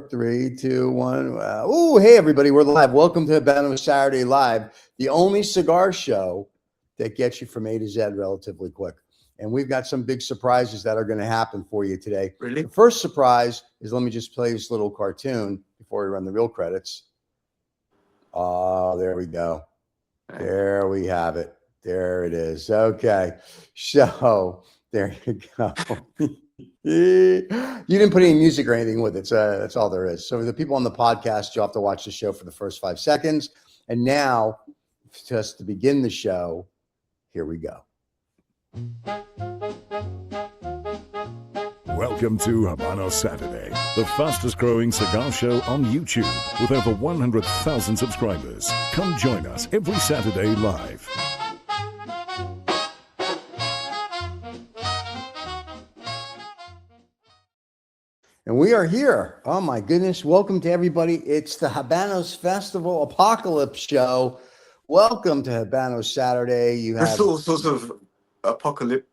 4, 3, 2, 1. Oh, hey, everybody. We're live. Welcome to Habanos Saturday Live, the only cigar show that gets you from A to Z relatively quick. And we've got some big surprises that are going to happen for you today. Really? The first surprise is, let me just play this little cartoon before we run the real credits. Oh, there we go. There we have it. There it is. Okay. So there you go. You didn't put any music or anything with it. So that's all there is. So the people on the podcast, you'll have to watch the show for the first 5 seconds. And now, just to begin the show, here we go. Welcome to Habanos Saturday, the fastest growing cigar show on YouTube with over 100,000 subscribers. Come join us every Saturday live. And we are here. Oh my goodness. Welcome to everybody. It's the Habanos Festival Apocalypse Show. Welcome to Habanos Saturday. You have all sorts of apocalypse.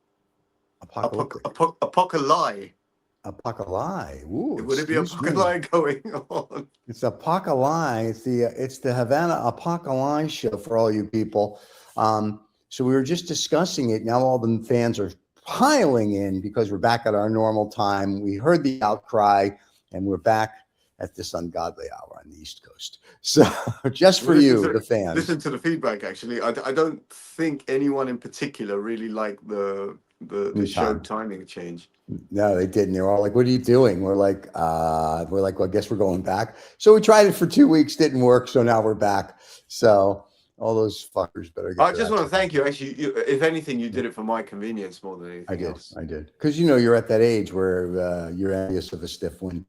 apocalyptic. Apocalypse. Apocalypse. Ooh, Would it be apocalypse going on? It's Apocalypse. It's the Havana Apocalypse show for all you people. So we were just discussing it. Now all the fans are piling in because we're back at our normal time. We heard the outcry, and we're back at this ungodly hour on the East Coast. So just for you, the fans. Listen to the feedback. Actually, I don't think anyone in particular really liked the show timing change. No, they didn't. They were all like, "What are you doing?" We're like, well, I guess we're going back. So we tried it for 2 weeks, didn't work. So now we're back. So all those fuckers better get. I just want to thank you. Actually, if anything, you did it for my convenience more than anything else. I did. Because you're at that age where you're envious of a stiff wind.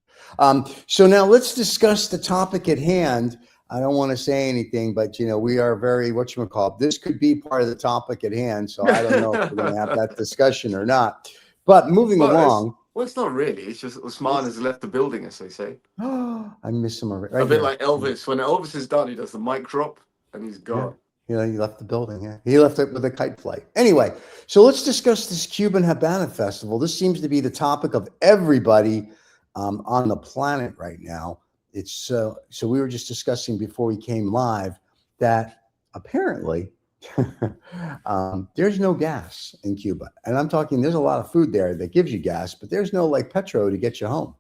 So now let's discuss the topic at hand. I don't want to say anything, but we are very whatchamacallit. This could be part of the topic at hand. So I don't know if we're going to have that discussion or not. But moving along. It's not really. It's just Usman has left the building, as they say. I miss him already. A bit like Elvis. When Elvis is done, he does the mic drop and he's gone. Yeah. He left the building. Yeah. He left it with a kite flight. Anyway, so let's discuss this Cuban Habana Festival. This seems to be the topic of everybody on the planet right now. It's so we were just discussing before we came live that apparently there's no gas in Cuba. And I'm talking, there's a lot of food there that gives you gas, but there's no like petro to get you home.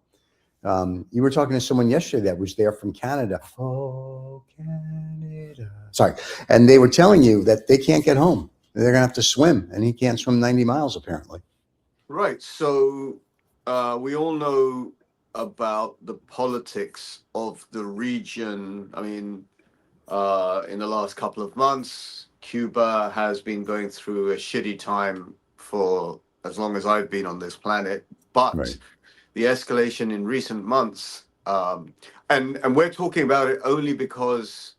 You were talking to someone yesterday that was there from Canada. Oh, Canada. Sorry. And they were telling you that they can't get home. They're going to have to swim, and he can't swim 90 miles apparently. Right. So we all know about the politics of the region. I mean, in the last couple of months, Cuba has been going through a shitty time for as long as I've been on this planet. But Right. The escalation in recent months, and we're talking about it only because,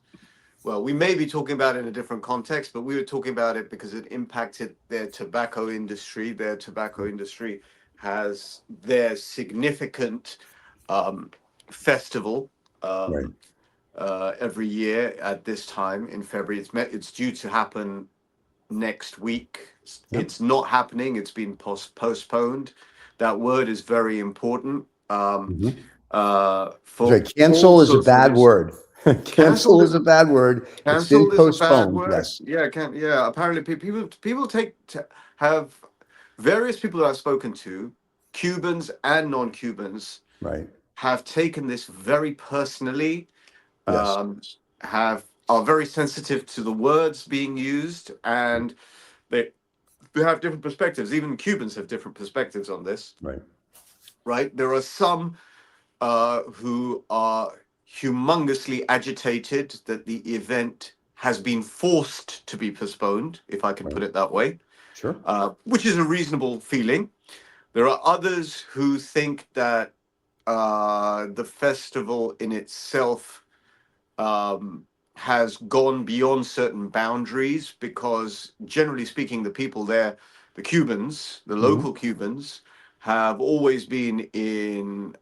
well, we may be talking about it in a different context, but we were talking about it because it impacted their tobacco industry. Their tobacco industry has their significant festival every year at this time in February. It's due to happen next week. Yep. It's not happening. It's been postponed. That word is very important. Cancel is a bad word. Cancel is a bad word. It's been postponed. Yes. Yeah. Apparently, people have various people that I've spoken to, Cubans and non-Cubans, right, have taken this very personally. Yes. Are very sensitive to the words being used, and they have different perspectives. Even Cubans have different perspectives on this. Right. There are some who are humongously agitated that the event has been forced to be postponed, if I can put it that way. Sure. Which is a reasonable feeling. There are others who think that the festival in itself has gone beyond certain boundaries because, generally speaking, the people there, the Cubans, the local Cubans, have always been in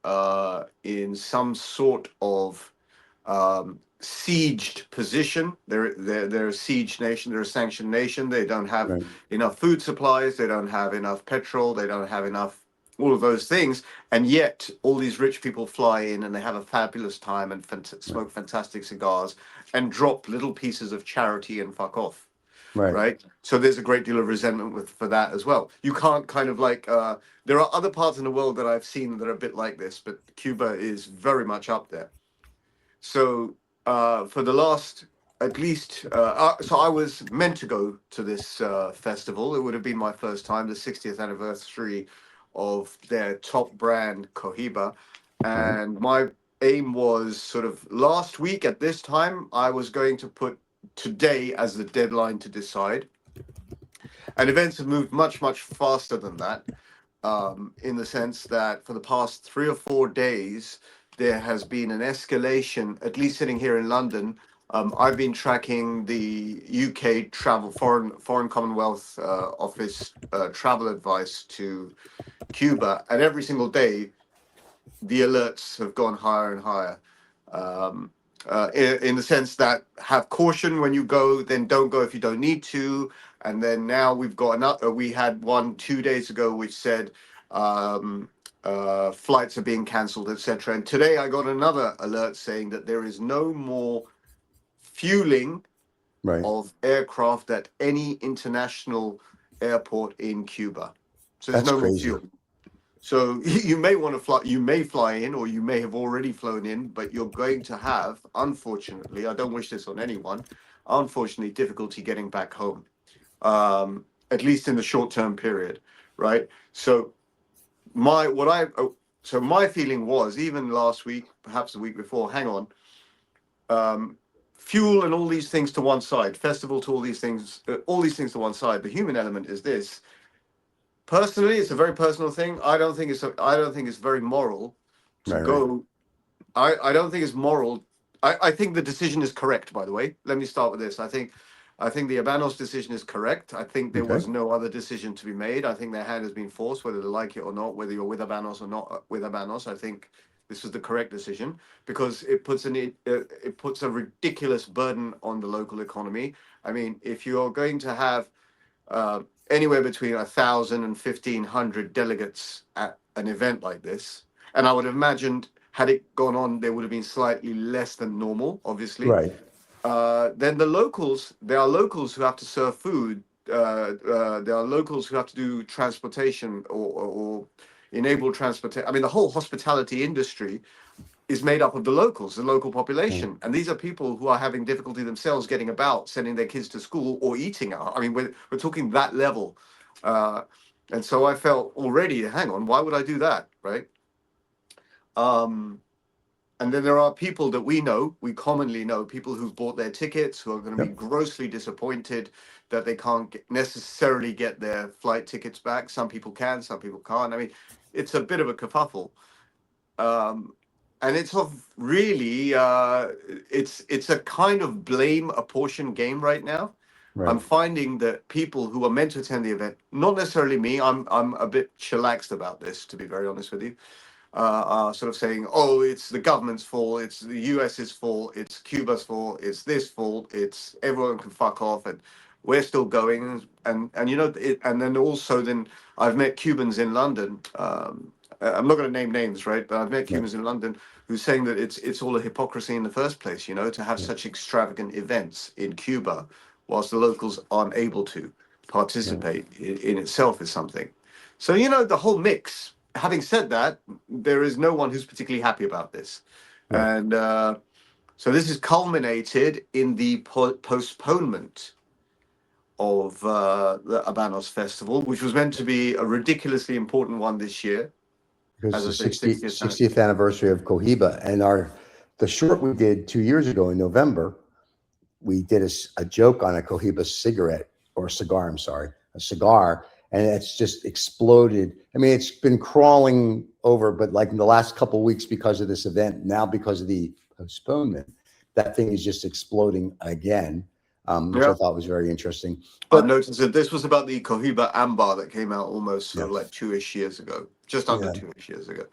some sort of sieged position. They're a sieged nation. They're a sanctioned nation. They don't have enough food supplies. They don't have enough petrol. They don't have enough all of those things, and yet all these rich people fly in and they have a fabulous time and smoke fantastic cigars and drop little pieces of charity and fuck off. Right. So there's a great deal of resentment for that as well. You can't kind of like, there are other parts in the world that I've seen that are a bit like this, but Cuba is very much up there. So for the last, at least, so I was meant to go to this festival. It would have been my first time, the 60th anniversary of their top brand, Cohiba. And my aim was sort of last week at this time, I was going to put today as the deadline to decide. And events have moved much, much faster than that, in the sense that for the past 3 or 4 days, there has been an escalation, at least sitting here in London. I've been tracking the UK Foreign Commonwealth Office travel advice to Cuba, and every single day, the alerts have gone higher and higher. In the sense that have caution when you go, then don't go if you don't need to. And then now we've got another. We had one 2 days ago which said flights are being cancelled, etc. And today I got another alert saying that there is no more fueling of aircraft at any international airport in Cuba. So there's no more fuel. So you may want to fly, you may fly in, or you may have already flown in, but you're going to have, unfortunately, I don't wish this on anyone, unfortunately, difficulty getting back home, at least in the short-term period, right? So my feeling was, even last week, perhaps the week before, hang on, fuel and all these things to one side, festival to all these things to one side. The human element is this. Personally, it's a very personal thing. I don't think it's very moral to go. I don't think it's moral. I think the decision is correct, by the way. Let me start with this. I think the Habanos decision is correct. I think there was no other decision to be made. I think their hand has been forced, whether they like it or not, whether you're with Habanos or not with Habanos. I think this was the correct decision because it puts a ridiculous burden on the local economy. I mean, if you're going to have anywhere between 1,000 and 1,500 delegates at an event like this, and I would have imagined had it gone on, there would have been slightly less than normal, obviously. Then there are locals who have to serve food. There are locals who have to do transportation or enable transportation. I mean, the whole hospitality industry is made up of the locals, the local population. And these are people who are having difficulty themselves getting about, sending their kids to school or eating out. I mean, we're talking that level. And so I felt already, hang on, why would I do that, right? And then there are people that we commonly know, people who've bought their tickets, who are going to be grossly disappointed that they can't necessarily get their flight tickets back. Some people can, some people can't. I mean, it's a bit of a kerfuffle. And it's really, it's a kind of blame apportion game right now. I'm finding that people who are meant to attend the event, not necessarily me, I'm a bit chillaxed about this, to be very honest with you, are sort of saying, oh, it's the government's fault, it's the US's fault, it's Cuba's fault, it's this fault, it's everyone can fuck off, and we're still going. And you know, and then also then I've met Cubans in London. I'm not going to name names, right? But I've met Cubans in London who's saying that it's all a hypocrisy in the first place, you know, to have such extravagant events in Cuba, whilst the locals aren't able to participate in itself is something. So, you know, the whole mix. Having said that, there is no one who's particularly happy about this. And so this is culminated in the postponement of the Habanos Festival, which was meant to be a ridiculously important one this year. Because it's the 60th anniversary of Cohiba, and the short we did 2 years ago in November, we did a joke on a Cohiba cigarette or cigar. I'm sorry, a cigar, and it's just exploded. I mean, it's been crawling over, but like in the last couple of weeks because of this event, now because of the postponement, that thing is just exploding again. Which I thought was very interesting. But I've noticed that this was about the Cohiba Ambar that came out almost sort of like 2-ish years ago, just under 2-ish years ago.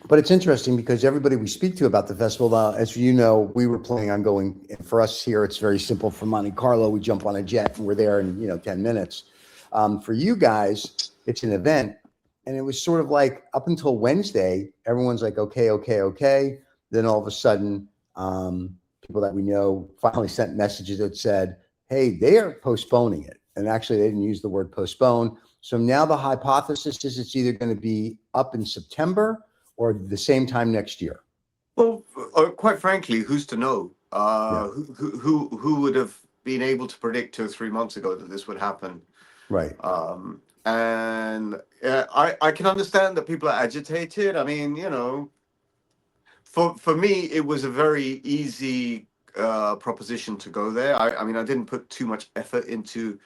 But it's interesting because everybody we speak to about the festival, as you know, we were planning on going. For us here, it's very simple. From Monte Carlo, we jump on a jet and we're there in 10 minutes. For you guys, it's an event And it was sort of like up until Wednesday, everyone's like, okay, okay, okay. Then all of a sudden, people that we know finally sent messages that said, hey, they are postponing it. And actually, they didn't use the word postpone. So now the hypothesis is it's either going to be up in September or the same time next year. Well, quite frankly, who's to know? Who would have been able to predict 2 or 3 months ago that this would happen? Right. And I can understand that people are agitated. I mean, you know, for me, it was a very easy proposition to go there. I mean, I didn't put too much effort into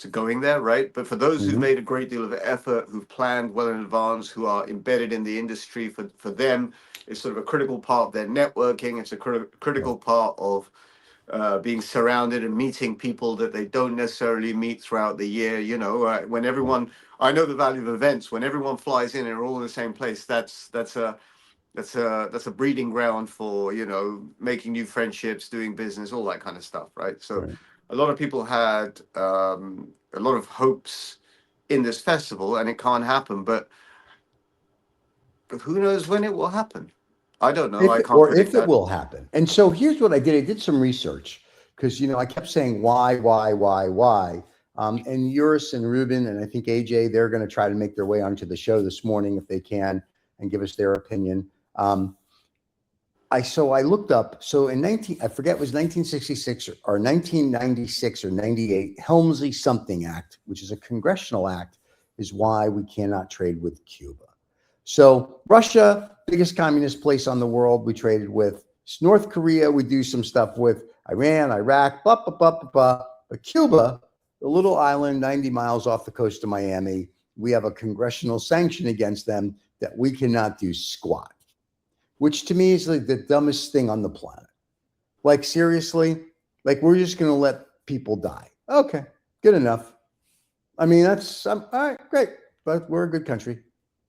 going there, right? But for those who've made a great deal of effort, who've planned well in advance, who are embedded in the industry, for them, it's sort of a critical part of their networking. It's a critical part of being surrounded and meeting people that they don't necessarily meet throughout the year. You know, when everyone, I know the value of events. When everyone flies in and are all in the same place, that's a breeding ground for, you know, making new friendships, doing business, all that kind of stuff, right? So a lot of people had a lot of hopes in this festival, and it can't happen. But who knows when it will happen? I don't know. I can't predict if that. it will happen. And so here's what I did. I did some research because, you know, I kept saying why. And Eurus and Ruben and I think AJ, they're going to try to make their way onto the show this morning if they can and give us their opinion. I looked up. So in I forget it was 1966 or 1996 or 98, Helmsley something Act, which is a congressional act, is why we cannot trade with Cuba. So Russia, biggest communist place on the world, we traded with. North Korea, we do some stuff with. Iran, Iraq, blah, blah, blah, blah, blah. But Cuba, the little island 90 miles off the coast of Miami, we have a congressional sanction against them that we cannot do squat, which to me is like the dumbest thing on the planet. Like, seriously, like we're just going to let people die. Okay, good enough. I mean, that's all right, great, but we're a good country.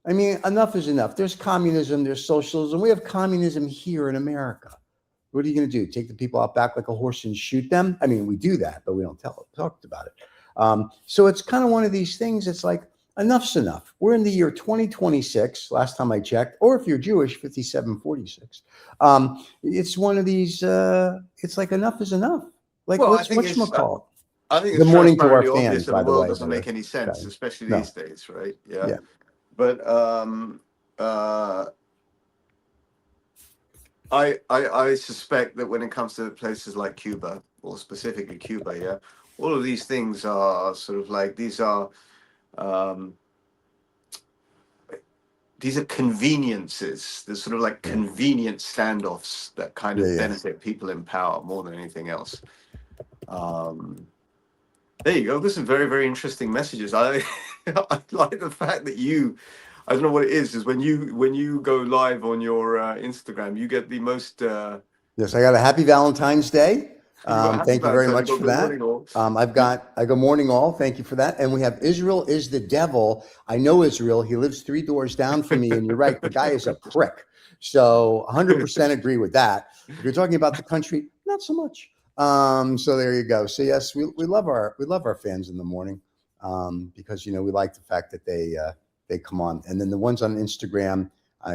I mean, enough is enough. There's communism, there's socialism. We have communism here in America. What are you going to do? Take the people out back like a horse and shoot them? I mean, we do that, but we don't talk about it. So it's kind of one of these things. It's like, enough's enough. We're in the year 2026, last time I checked, or if you're Jewish, 5746. It's one of these, it's like enough is enough. Like, well, whatchamacallit? I think Good it's morning to our transparently fans, obvious that by the the world way. doesn't make any sense, Okay. especially No. these days, right? Yeah. But I suspect that when it comes to places like Cuba, or specifically Cuba, all of these things are sort of like these are conveniences. They're sort of like convenient standoffs that kind of benefit people in power more than anything else. There you go. There's some very, very interesting messages. I like the fact that I don't know what it is when you go live on your Instagram, you get the most. Yes, I got a happy Valentine's Day. Thank you very much for that. I go morning all. Thank you for that. And we have Israel is the devil. I know Israel. He lives 3 doors down from me. And you're right. The guy is a prick. So 100% agree with that. If you're talking about the country, not so much. So there you go. So yes, we love our fans in the morning because, you know, we like the fact that they come on. And then the ones on Instagram,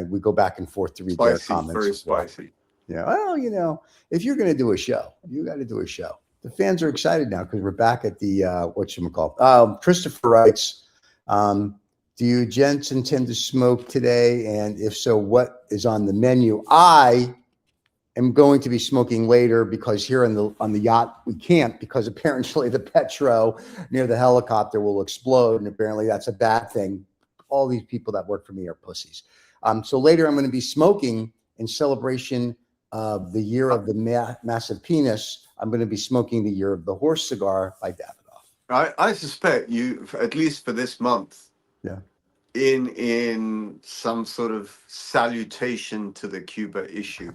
we go back and forth to read their comments. Very spicy. Yeah. Well, you know, if you're going to do a show, you got to do a show. The fans are excited now because we're back at the whatchamacallit. Christopher writes, do you gents intend to smoke today? And if so, what is on the menu? I am going to be smoking later because here on the yacht we can't, because apparently the petro near the helicopter will explode, and apparently that's a bad thing. All these people that work for me are pussies. So later I'm going to be smoking in celebration of the year of the massive penis. I'm going to be smoking the year of the horse cigar by Davidoff. I suspect you, at least for this month, in some sort of salutation to the Cuba issue,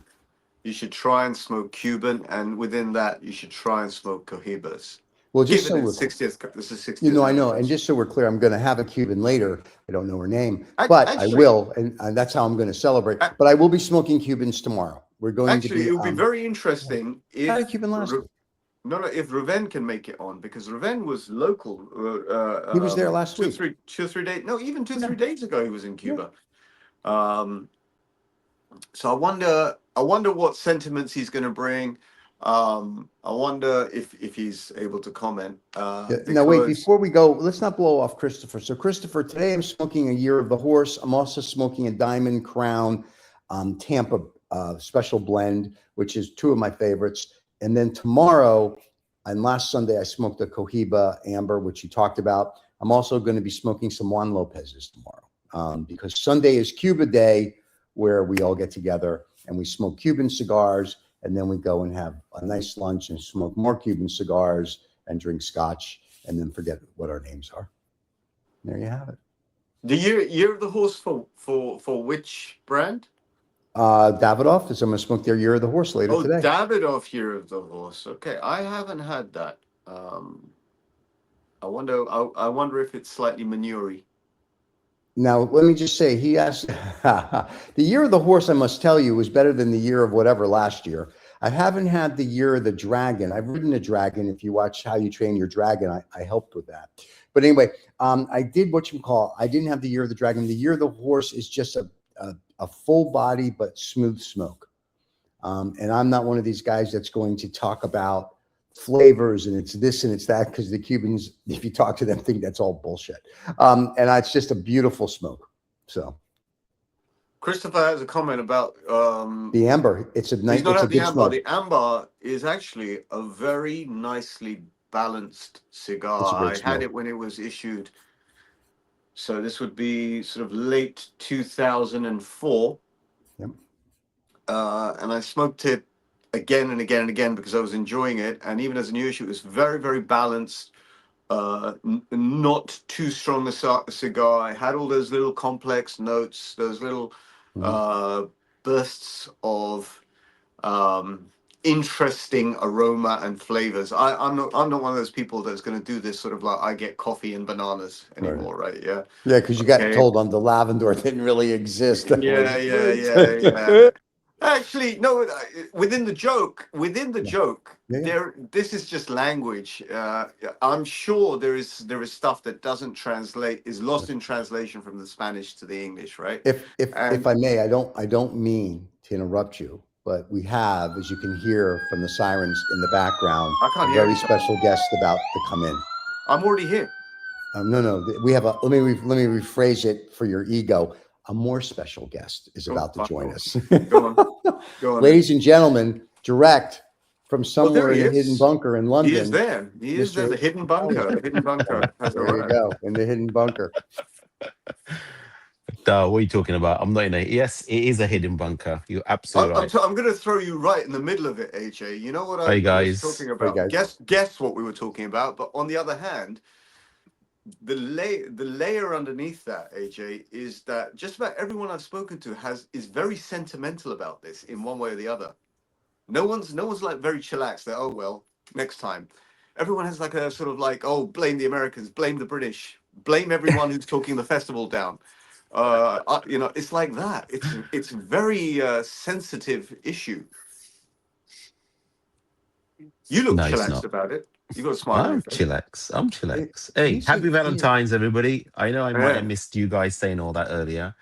you should try and smoke Cuban, and within that, you should try and smoke Cohibas. Well, just so this is 60th. You know, I know, and just so we're clear, I'm going to have a Cuban later. I don't know her name, but I will, and that's how I'm going to celebrate. But I will be smoking Cubans tomorrow. We're going to be. It would be very interesting if I had a Cuban last. No, no. If Raven can make it on, because Raven was local. He was there last week. 2 or 3 days. No, even 2 or 3 Yeah. days ago, he was in Cuba. So I wonder what sentiments he's going to bring. I wonder if he's able to comment. Now, wait, Because before we go, let's not blow off Christopher. So, Christopher, today I'm smoking a Year of the Horse. I'm also smoking a Diamond Crown Tampa special blend, which is two of my favorites. And then tomorrow, and last Sunday, I smoked a Cohiba Amber, which you talked about. I'm also going to be smoking some Juan Lopez's tomorrow because Sunday is Cuba Day, where we all get together and we smoke Cuban cigars. And then we go and have a nice lunch and smoke more Cuban cigars and drink scotch and then forget what our names are. There you have it. the year of the horse for which brand? Davidoff is I'm going to smoke their Year of the Horse later today. Davidoff Year of the Horse. Okay, I haven't had that. I wonder if it's slightly manure-y. Now, let me just say, he asked, the Year of the Horse, I must tell you, was better than the Year of whatever last year. I haven't had the Year of the Dragon. I've ridden a dragon. If you watch How You Train Your Dragon, I helped with that. But anyway, I did I didn't have the Year of the Dragon. The Year of the Horse is just a full body but smooth smoke. And I'm not one of these guys that's going to talk about flavors and it's this and it's that, because the Cubans, if you talk to them, think that's all bullshit. And it's just a beautiful smoke. So Christopher has a comment about the Amber. It's a nice. He's not it's a had the good Amber. smoke. The Amber is actually a very nicely balanced cigar. It's a great I smoke. had it when it was issued. So this would be sort of late 2004. Yep. And I smoked it again and again and again because I was enjoying it. And even as a new issue, it was very, very balanced. Not too strong a cigar. I had all those little complex notes, those little bursts of interesting aroma and flavors. I'm not one of those people that's going to do this sort of like I get coffee and bananas anymore, right? Yeah. Yeah, because you got told on the lavender didn't really exist. Yeah. Actually, no. Within the joke, Yeah. this is just language. I'm sure there is stuff that doesn't translate, is lost in translation from the Spanish to the English, right? If I may, I don't mean to interrupt you, but we have, as you can hear from the sirens in the background, I can't a hear very anything. special guest about to come in. I'm already here. No, we have let me rephrase it for your ego. A more special guest is about to join us. Go on. Ladies and gentlemen, direct from somewhere in the hidden bunker in London. He is there. The hidden bunker. The hidden bunker. There you go, in the hidden bunker. What are you talking about? I'm not in a. Yes, it is a hidden bunker. You're absolutely right. I'm going to throw you right in the middle of it, AJ. You know what I was talking about? Hey guys. Guess what we were talking about. But on the other hand, the layer underneath that, AJ, is that just about everyone I've spoken to is very sentimental about this in one way or the other. No one's like very chillaxed. That, oh well, next time. Everyone has like a sort of like, oh, blame the Americans, blame the British, blame everyone who's talking the festival down. It's like that. It's a very sensitive issue. You look chillaxed about it. You got a smile. I'm chillax. Hey, happy Valentine's, everybody. I know I might have missed you guys saying all that earlier.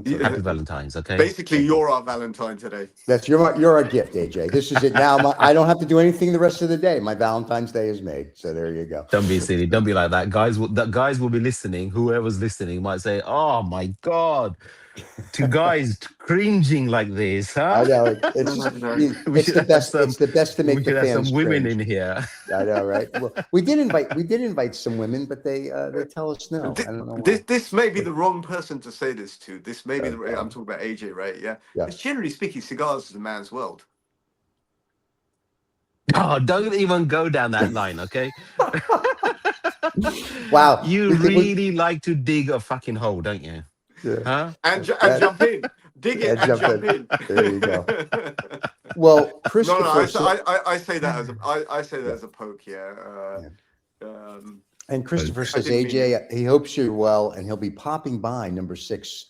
Happy Valentine's, okay? Basically, you're our Valentine today. That's you're our gift, AJ. This is it now. I don't have to do anything the rest of the day. My Valentine's Day is made. So there you go. Don't be silly. Don't be like that. Guys will be listening. Whoever's listening might say, oh my God. Two guys cringing like this, huh? I know. It's the best. It's the best to make the fans have some women cringe. in here. I know, right? Well, we did invite some women, but they tell us no. I don't know why. This may be the wrong person to say this to. This may be I'm talking about AJ, right? Yeah. It's generally speaking, cigars is a man's world. Oh, don't even go down that line, okay? Wow. You really like to dig a fucking hole, don't you? Yeah. Huh? And jump in. Dig it and jump in. There you go. Well, Christopher. I say that as a poke, And Christopher says, AJ, he hopes you're well, and he'll be popping by number 6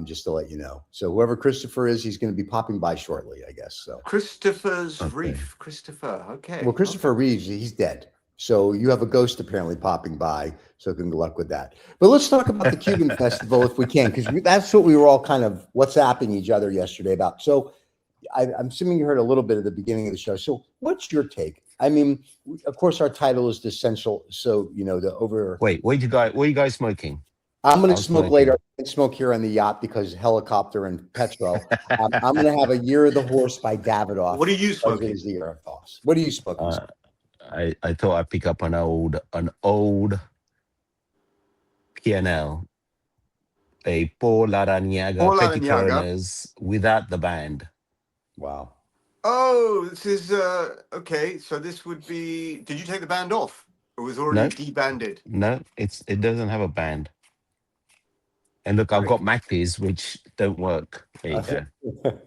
just to let you know. So whoever Christopher is, he's going to be popping by shortly, I guess. So Christopher's Okay. Reef. Christopher. Okay. well, Christopher Reeves, he's dead. So you have a ghost apparently popping by. So good luck with that. But let's talk about the Cuban festival if we can, because that's what we were all kind of WhatsApping each other yesterday about. So I'm assuming you heard a little bit at the beginning of the show. So what's your take? I mean, of course, our title is the essential. So, you know, the over. Wait, what are you guys smoking? I'm going to I'm smoke smoking. later. I can smoke here on the yacht because helicopter and petrol. I'm going to have a Year of the Horse by Davidoff. What are you because it smoking? is the Year of the Horse. What are you smoking? I thought I'd pick up an old P&L, a Paul Laraniaga Paul Petit Laraniaga. Coronas without the band. Wow. Oh, this is okay. So this would be. Did you take the band off? It was already debanded. No, it doesn't have a band. And look, I've got Macpies which don't work. There you go.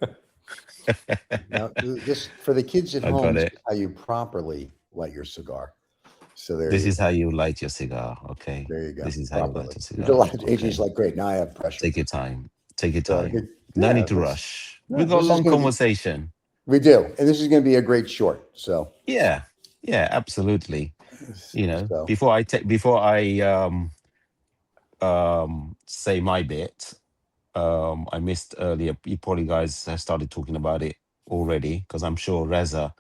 Now, this for the kids at I home, got this it. is how you properly light your cigar. So there This you is go. how you light your cigar. Okay. There you go. This is how you Properly. light your There's cigar. a lot of Okay. AJ's like, great. Now I have pressure. Take your time. Take your So, time. No yeah, need to this- rush. no, We've got a this is long gonna be- conversation. We do, and this is going to be a great short. So Yeah, absolutely. You know, So- before I say my bit, I missed earlier. You probably guys have started talking about it already because I'm sure Reza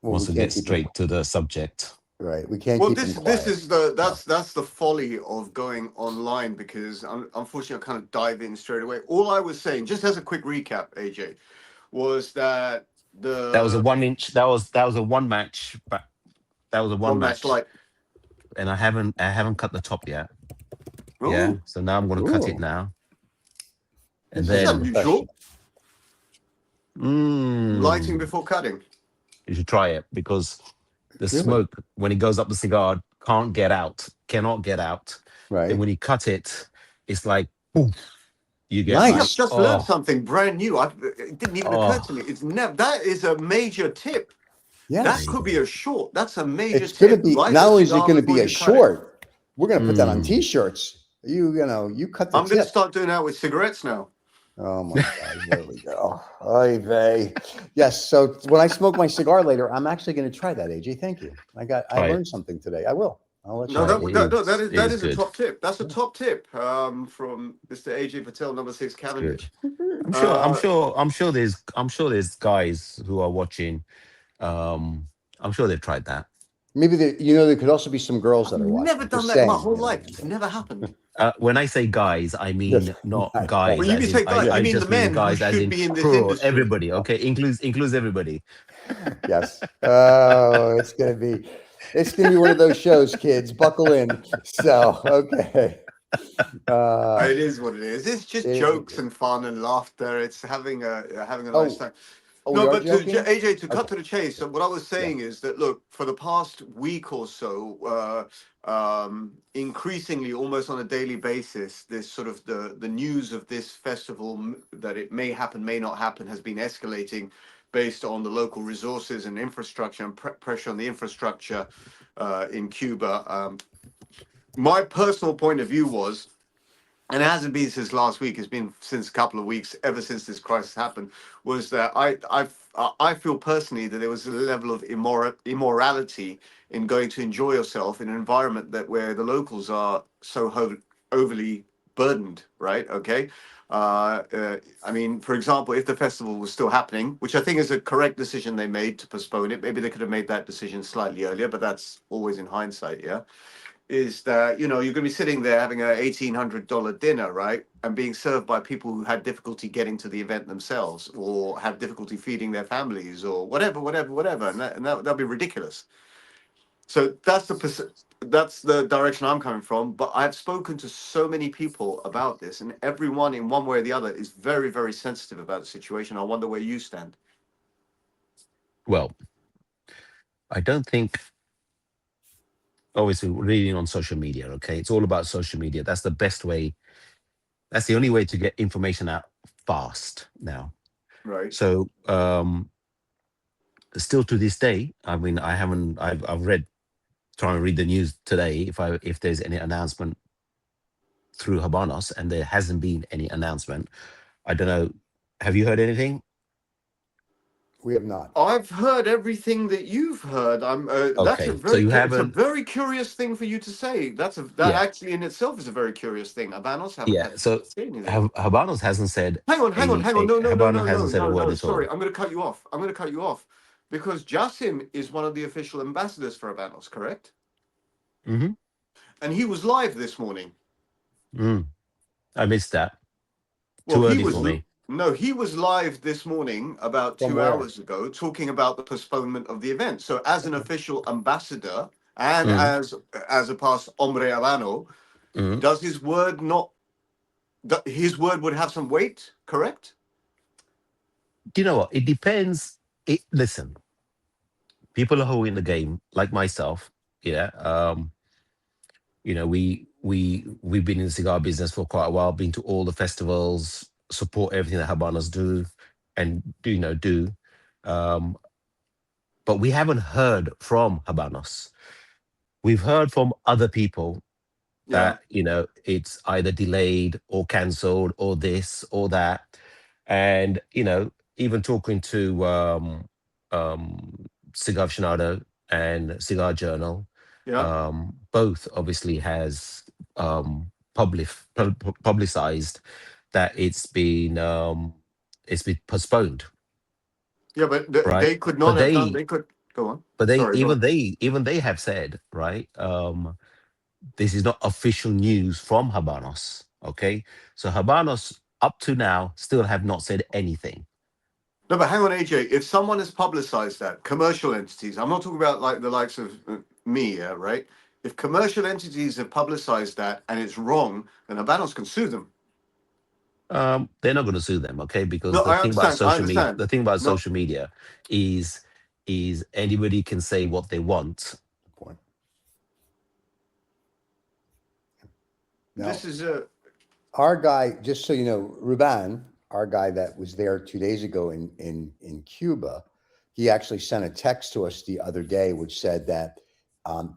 wants we to can't get keep straight to the subject. right. We can't Well, keep this them this quiet. is that's the folly of going online because unfortunately I kind of dive in straight away. All I was saying, just as a quick recap, AJ, was that That was a 1 inch. That was a one match. But that was a one match, like and I haven't cut the top yet. oh, Yeah, so now I'm going to cut Ooh. it now, and This is that's then unusual. professional. Lighting before cutting. you should try it because the Really? smoke when it goes up the cigar cannot get out. Right. And when you cut it, it's like boom. You get Nice. I've like, just learned something brand new. It didn't even occur Oh. to me. It's never. That is a major tip. Yes. That could be a short. That's a major It's going to tip. be, Light not the only is it cigar going to before be a you cut it. short, we're going to put that on Mm. t-shirts. You cut the I'm going to tip. start doing that with cigarettes now. Oh my God, there we go. Oy vey. Yes. So when I smoke my cigar later, I'm actually going to try that, AJ. Thank you. I Try it. learned something today. I will. I'll let you No, know. that is a good. top tip. That's a top tip from Mr. AJ Patel, number 6 Cavendish. I'm sure there's guys who are watching. I'm sure they've tried that. Maybe there could also be some girls that are watching. Never done Just that in my saying, whole you know. life. It's never happened. When I say guys, I mean Yes. not Right. guys. When you as say in- guys, I you mean just the men mean guys who as should in be in this plural, industry. everybody. Okay, includes everybody. Yes. Oh, it's gonna be one of those shows, kids. Buckle in. So okay. It is what it is. It's just it- jokes and fun and laughter. It's having a Oh, nice time. we No, are but joking? AJ, to cut Okay. to the chase, what I was saying is that look, for the past week or so, increasingly, almost on a daily basis, this sort of the news of this festival that it may happen, may not happen, has been escalating based on the local resources and infrastructure and pressure on the infrastructure in Cuba. My personal point of view was, and it hasn't been since last week, it's been since a couple of weeks, ever since this crisis happened, was that I feel personally that there was a level of immorality in going to enjoy yourself in an environment where the locals are so overly burdened, right? Okay. I mean, for example, if the festival was still happening, which I think is a correct decision they made to postpone it, maybe they could have made that decision slightly earlier, but that's always in hindsight, yeah. Is that you're going to be sitting there having a $1,800 dinner, right, and being served by people who had difficulty getting to the event themselves, or have difficulty feeding their families, or whatever, and that'd be ridiculous. So that's the direction I'm coming from. But I've spoken to so many people about this, and everyone in one way or the other is very, very sensitive about the situation. I wonder where you stand. Well, I don't think. Obviously, reading on social media. Okay, it's all about social media. That's the best way. That's the only way to get information out fast now. Right. So, still to this day, I mean, I've read, trying to read the news today if there's any announcement through Habanos, and there hasn't been any announcement. I don't know. Have you heard anything? We have not. I've heard everything that you've heard. Okay, so you It's a haven't. very curious thing for you to say. That Yeah, actually in itself is a very curious thing. Habanos haven't yeah. had to So say anything. Habanos hasn't said Hang on. No, no, no, Habanos no, no, hasn't said a no, word no. at Sorry, all. I'm going to cut you off. Because Jasim is one of the official ambassadors for Habanos, correct? Hmm. And he was live this morning. I missed that. Well, Too he early was for me. no, he was live this morning about From 2 where? hours ago, talking about the postponement of the event. So, as an official ambassador and Mm, as a past hombre habano, mm. does his word not? His word would have some weight, correct? Do you know what? It depends. Listen, people who are in the game, like myself, yeah. We've been in the cigar business for quite a while, been to all the festivals, support everything that Habanos do, and do. Um, but we haven't heard from Habanos. We've heard from other people Yeah, that it's either delayed or cancelled or this or that, and even talking to Cigar Aficionado and Cigar Journal, yeah, both obviously has publicized that it's been postponed, yeah. But right? they could not But have done. they They could go on. but they Sorry, go on. even they have said, right, this is not official news from Habanos. Okay, so Habanos up to now still have not said anything. No, but hang on, AJ. If someone has publicized that, commercial entities, I'm not talking about like the likes of me, yeah, right? If commercial entities have publicized that and it's wrong, then Habanos can sue them. They're not going to sue them, okay? No, Because the I thing about understand. I social media, understand. the thing about No, social media is anybody can say what they want. Good point. Now, this is a our guy, just so you know, Ruban, our guy that was there 2 days ago in Cuba, he actually sent a text to us the other day, which said that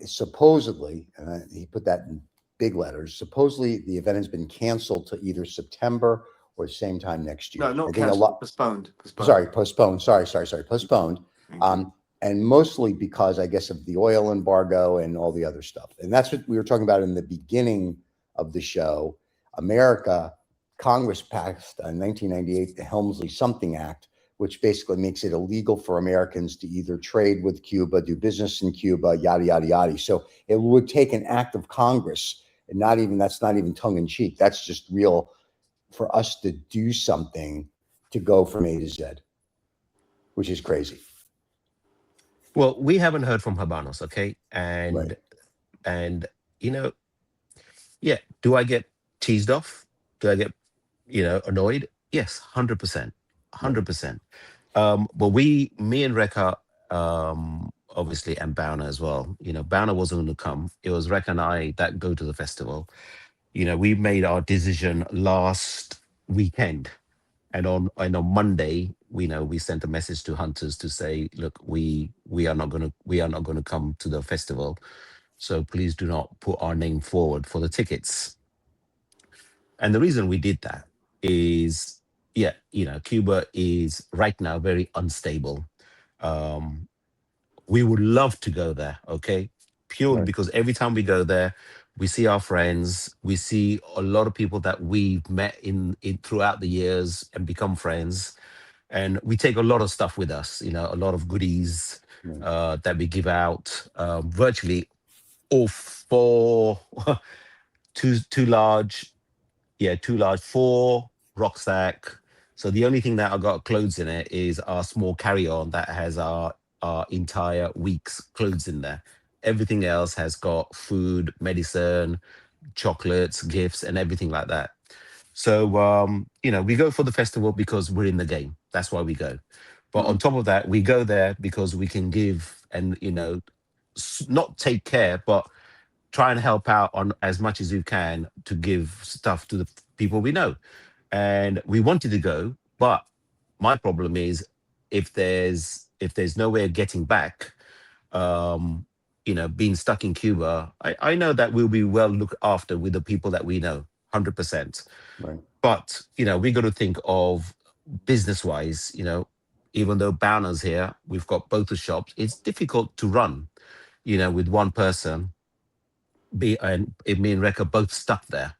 supposedly, and he put that in big letters, supposedly the event has been canceled to either September or the same time next year. no, not I think a cancelled, lot. postponed, postponed. Sorry, postponed. Sorry, postponed. Thank you. And mostly because I guess of the oil embargo and all the other stuff. And that's what we were talking about in the beginning of the show. America, Congress passed in 1998 the Helmsley Something Act, which basically makes it illegal for Americans to either trade with Cuba, do business in Cuba, yada, yada, yada. So it would take an act of Congress, and that's not even tongue in cheek. That's just real for us to do something to go from A to Z, which is crazy. Well, we haven't heard from Habanos, okay? Right. And you know, yeah. Do I get teased off? Do I get annoyed? Yes, 100%, Right. 100%. But me and Rekha, obviously, and Bowner as well. Bowner wasn't going to come. It was Rekha and I that go to the festival. We made our decision last weekend, and on Monday, we sent a message to hunters to say, look, we are not gonna come to the festival, so please do not put our name forward for the tickets. And the reason we did that is, yeah, Cuba is right now very unstable. Um, we would love to go there, okay? Purely Right. because every time we go there, we see our friends, we see a lot of people that we've met in throughout the years and become friends. And we take a lot of stuff with us, a lot of goodies Right. that we give out. Virtually all four, too large, yeah, too large, four rucksack. So the only thing that I got clothes in it is our small carry-on that has our entire week's clothes in there. Everything else has got food, medicine, chocolates, gifts, and everything like that. So we go for the festival because we're in the game. That's why we go. But on Mhm. top of that, we go there because we can give and not take care, but try and help out on as much as you can to give stuff to the people we know. And we wanted to go, but my problem is if there's no way of getting back, being stuck in Cuba, I know that we'll be well looked after with the people that we know, 100%. Right. But, we got to think of business-wise, even though Banners here, we've got both the shops, it's difficult to run, with one person, and me and Reka both stuck there.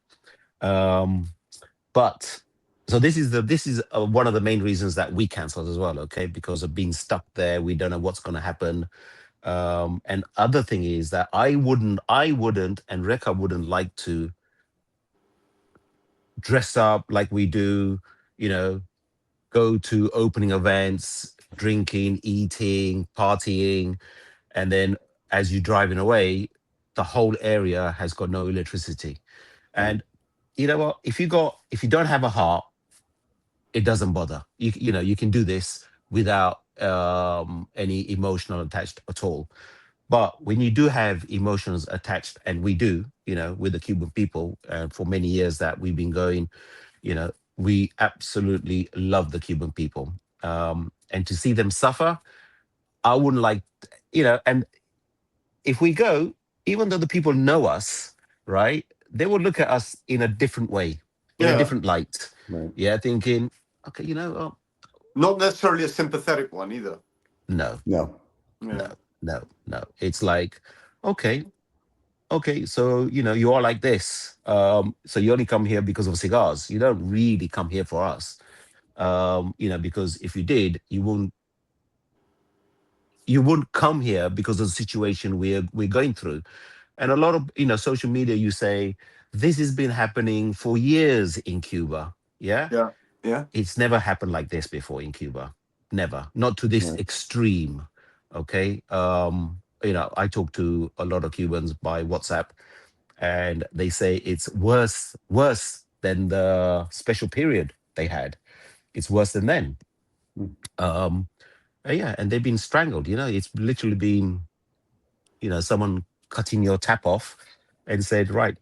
But so this is one of the main reasons that we cancelled as well, okay? Because of being stuck there, we don't know what's going to happen. And other thing is that I wouldn't, and Reka wouldn't like to dress up like we do, go to opening events, drinking, eating, partying, and then as you're driving away, the whole area has got no electricity. And you know what? If you don't have a heart, it doesn't bother. You can do this without any emotional attached at all. But when you do have emotions attached, and we do, with the Cuban people, for many years that we've been going, we absolutely love the Cuban people. And to see them suffer, I wouldn't like, and if we go, even though the people know us, right, they will look at us in a different way, in a Yeah. different light. Right. Yeah, thinking, okay, Not necessarily a sympathetic one either. no, No. Yeah. no. It's like, okay, so you are like this. So you only come here because of cigars. You don't really come here for us. Because if you did, you wouldn't come here because of the situation we're going through. And a lot of social media, you say this has been happening for years in Cuba. Yeah, Yeah. Yeah. it's never happened like this before in Cuba. Never, not to this Right. extreme. Okay. I talk to a lot of Cubans by WhatsApp, and they say it's worse than the special period they had. It's worse than then. Mm. Yeah, and they've been strangled. It's literally been, someone cutting your tap off and said, right,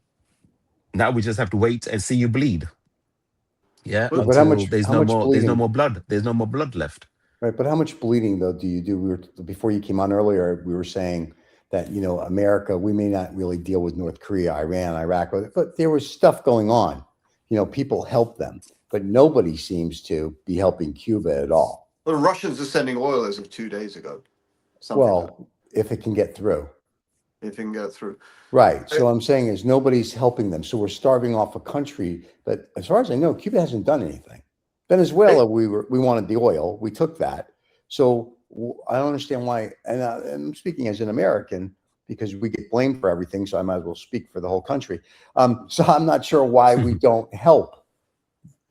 now we just have to wait and see you bleed. Yeah, But But until how much there's no bleeding? more blood. There's no more blood left. Right. But how much bleeding though do you do? Before you came on earlier, we were saying that, America, we may not really deal with North Korea, Iran, Iraq, but there was stuff going on. People help them, but nobody seems to be helping Cuba at all. the Russians are sending oil as of 2 days ago. Something like Well, if it can get through. that, if it can go through. Right. So I'm saying is nobody's helping them. So we're starving off a country. But as far as I know, Cuba hasn't done anything. Venezuela, we wanted the oil. We took that. So I don't understand why. And I'm speaking as an American because we get blamed for everything. So I might as well speak for the whole country. So I'm not sure why we don't help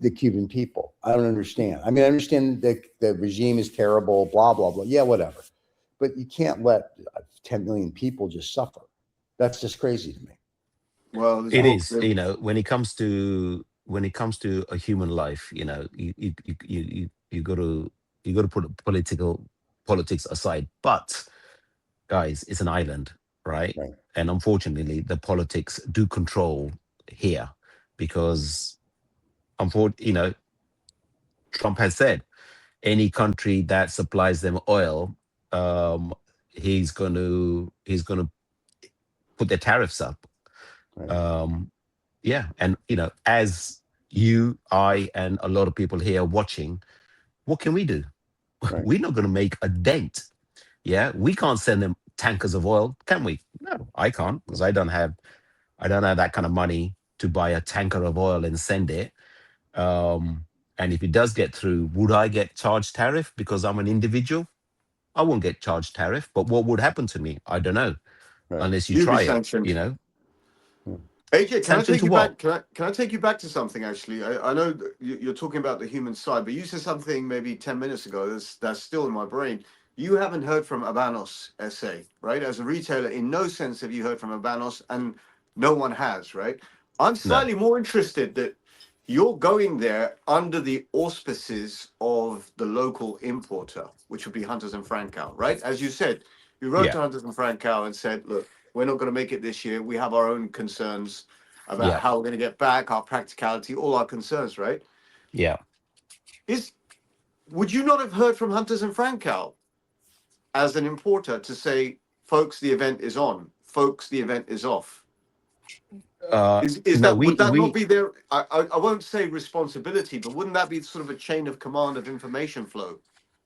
the Cuban people. I don't understand. I mean, I understand that the regime is terrible, blah, blah, blah. Yeah, whatever. But you can't let 10 million people just suffer. That's just crazy to me. Well, It is, when it comes to a human life, you got to put politics aside. But guys, it's an island, right? Right. And unfortunately, the politics do control here because, unfortunately, Trump has said any country that supplies them oil, he's going to put their tariffs up. Right. Yeah, and as I, and a lot of people here watching, what can we do? Right. We're not going to make a dent. Yeah, we can't send them tankers of oil, can we? No, I can't, because I don't have that kind of money to buy a tanker of oil and send it. And if it does get through, would I get charged tariff because I'm an individual? I won't get charged tariff, but what would happen to me? I don't know, Right. unless you You'd be try it. sanctioned. AJ, can I Sanction take to you what? back? Can I take you back to something? Actually, I know that you're talking about the human side, but you said something maybe 10 minutes ago that's still in my brain. You haven't heard from Habanos SA, right? As a retailer, in no sense have you heard from Habanos, and no one has, right? I'm No. slightly more interested that you're going there under the auspices of the local importer, which would be Hunters and Francow, right? As you said, you wrote Yeah. to Hunters and Francow and said, look, we're not going to make it this year. We have our own concerns about Yeah. how we're going to get back, our practicality, all our concerns, right? Yeah. Would you not have heard from Hunters and Francow as an importer to say, folks, the event is on, folks, the event is off? Is No, that, we would that not we be their, I won't say responsibility, but wouldn't that be sort of a chain of command of information flow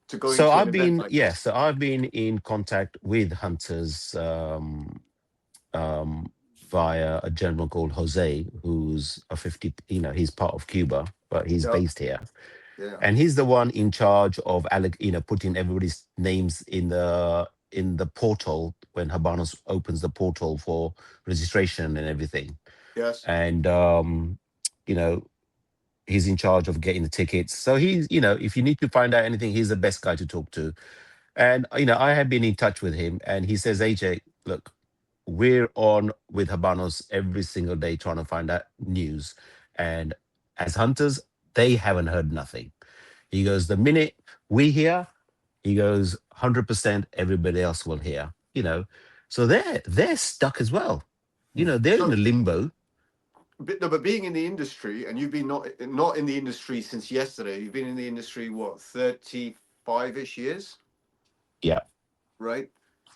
to going so to an I've event been like yeah, this? so I've been in contact with hunters um, via a gentleman called Jose, who's a 50, he's part of Cuba, but he's Yeah, based here. yeah, And he's the one in charge of putting everybody's names in the portal when Habanos opens the portal for registration and everything. yes. And you know, he's in charge of getting the tickets. So he's, if you need to find out anything, he's the best guy to talk to. And I have been in touch with him, and he says, AJ, look, we're on with Habanos every single day trying to find out news. And as hunters, they haven't heard nothing. He goes, the minute we hear, he goes, 100% everybody else will hear, So they're stuck as well. They're in a So, limbo. but, no, but being in the industry, and you've been not in the industry since yesterday. You've been in the industry what, 35-ish years, Yeah, right?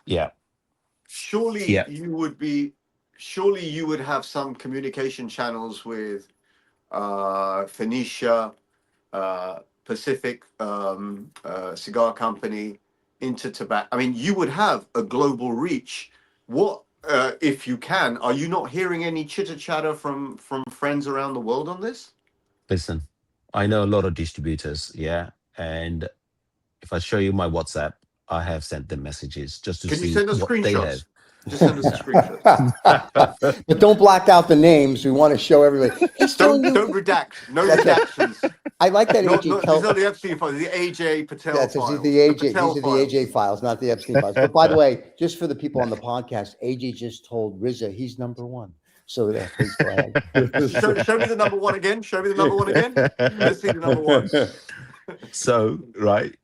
yeah, Surely yeah. surely you would have some communication channels with Phoenicia, Pacific Cigar Company, into tobacco. I mean, you would have a global reach. What, if you can? Are you not hearing any chitter chatter from friends around the world on this? Listen, I know a lot of distributors, yeah. And if I show you my WhatsApp, I have sent them messages just to Can you see send us what they have. screenshots? Just send us a screenshot. But don't black out the names. We want to show everybody. He's telling Don't you. redact. No That's it. redactions. I like that No, AJ no, these tell. are the Epstein files. The AJ Patel That's these are files. the The AJ. Patel These are the AJ files. files, not the Epstein files. But by the way, just for the people on the podcast, AJ just told Riza he's number one. So please go ahead. Show me the number one again. Show me the number one again. Let's see the number one. So, right.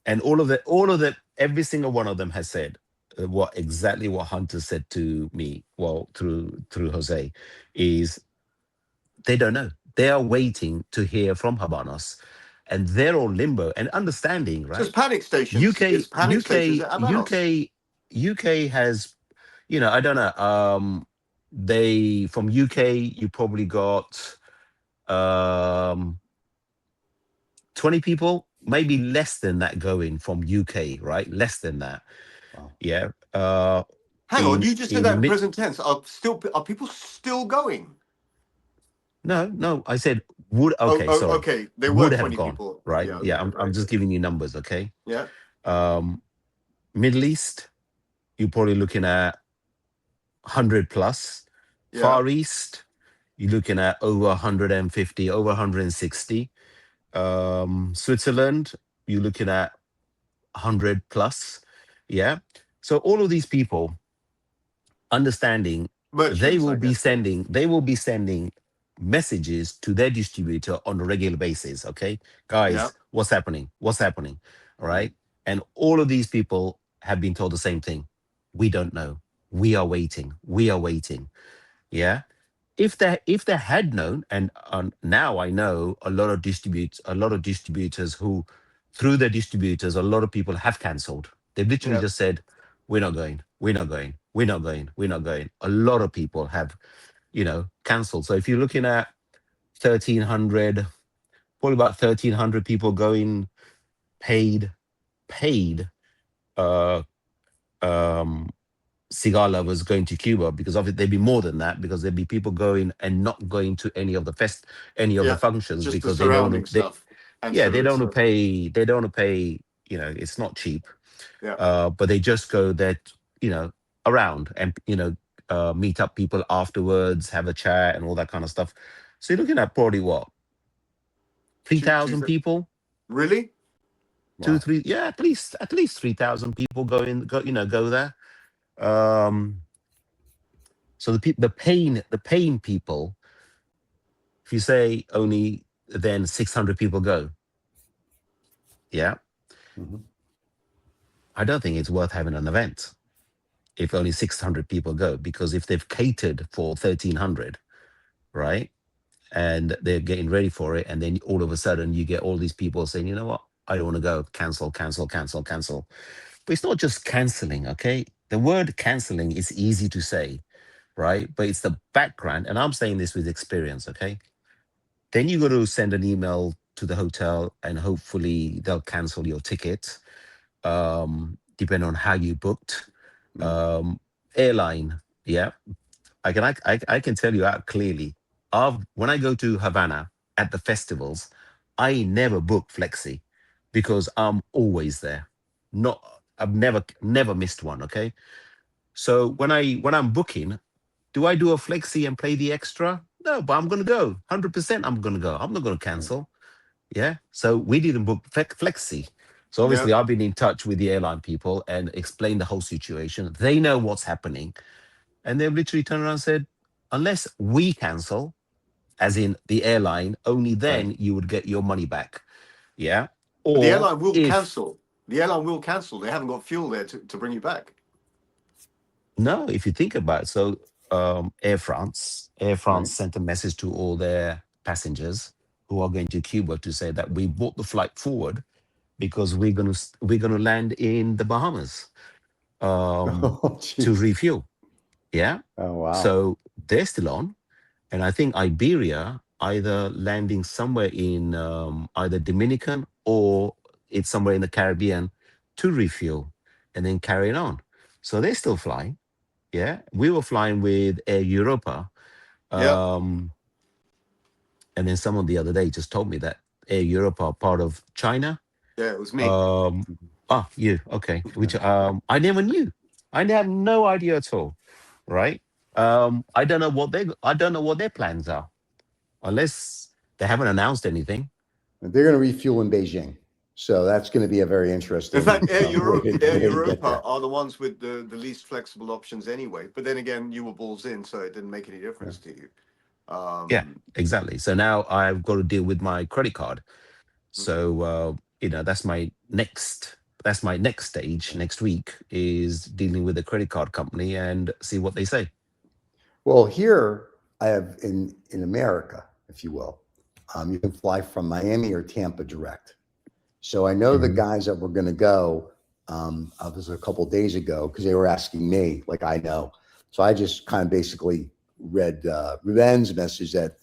And all of them, every single one of them has said exactly what Hunter said to me, well, through Jose, is they don't know. They are waiting to hear from Habanos, and they're all limbo and understanding, Just right? panic stations. UK, It's panic stations UK, at Habanos. UK, UK has, I don't know. They from UK, you probably got 20 people, maybe less than that going from UK, right? Less than that. Wow. Yeah. Hang on, you just said that in in mid present tense. Are people still going? No, I said would Oh, okay, sorry. okay. There were Would have 20 gone, people. right? Yeah, Yeah, okay, I'm right. just giving you numbers, okay? Yeah. Middle East, you're probably looking at 100 plus. Yeah. Far East, you're looking at over 150, over 160. Switzerland, you're looking at 100 plus. Yeah. So all of these people understanding Merchants, I guess. they will be sending messages to their distributor on a regular basis. Okay, Yeah. guys, what's happening, all right? And all of these people have been told the same thing. We don't know, we are waiting. Yeah. If they had known, and now I know a lot of distributors who, through their distributors, a lot of people have cancelled. They've literally Yeah. just said, we're not going, we're not going, we're not going, we're not going. A lot of people have, cancelled. So if you're looking at 1,300, probably about 1,300 people going paid uh um cigar lovers going to Cuba, because obviously there'd be more than that, because there'd be people going and not going to any of the Yeah. functions, Just the because they don't surrounding want to, stuff. they Ancillary don't want stuff. to pay, it's not cheap. Yeah. But they just go there, around and, meet up people afterwards, have a chat and all that kind of stuff. So you're looking at probably what, Two, 3,000 people, really? two, Wow. three, yeah, at least 3,000 people go there. So the paying people, if you say only then 600 people go, yeah, Mhm. I don't think it's worth having an event if only 600 people go, because if they've catered for 1,300, right, and they're getting ready for it, and then all of a sudden you get all these people saying, you know what, I don't want to go, cancel, cancel, cancel, cancel. But it's not just canceling, okay? The word canceling is easy to say. right? But it's the background, and I'm saying this with experience, okay? Then you got to send an email to the hotel, and hopefully they'll cancel your ticket, depending on how you booked. Airline, yeah, I can tell you out clearly. When I go to Havana at the festivals, I never book flexi because I'm always there. Not I've never missed one. Okay, so when I'm booking, do I do a flexi and play the extra? No, but I'm gonna go 100%. I'm gonna go. I'm not gonna cancel. Yeah. So we didn't book flexi. So Yeah. obviously I've been in touch with the airline people and explained the whole situation. They know what's happening, and they've literally turned around and said, unless we cancel, as in the airline, only Right. then you would get your money back. Yeah. But the Or airline will if cancel. The airline will cancel. They haven't got fuel there to bring you back. no, if you think about it, so Air France Right. sent a message to all their passengers who are going to Cuba to say that we brought the flight forward because we're gonna land in the Bahamas Oh, to jeez. refuel. Yeah. Oh, wow. So they're still on. And I think Iberia either landing somewhere in either Dominican or it's somewhere in the Caribbean to refuel and then carrying on. So they're still flying. Yeah, we were flying with Air Europa, Yeah. um, and then someone the other day just told me that Air Europa are part of China. Yeah, it was me. You okay? Which I never knew. I had no idea at all. Right? I don't know what their plans are unless they haven't announced anything. They're going to refuel in Beijing. So that's going to be a very In interesting fact, Air way to get Europa there. are the ones with the least flexible options anyway. But then again, you were balls in, so it didn't make any difference to you. Yeah, exactly. So now I've got to deal with my credit card. So that's my next stage next week is dealing with the credit card company and see what they say. Well, here I have in America, if you will, you can fly from Miami or Tampa direct. So I know the Mhm. guys that were going to go. This was a couple days ago because they were asking me, like I know. So I just kind of basically read Ruben's message that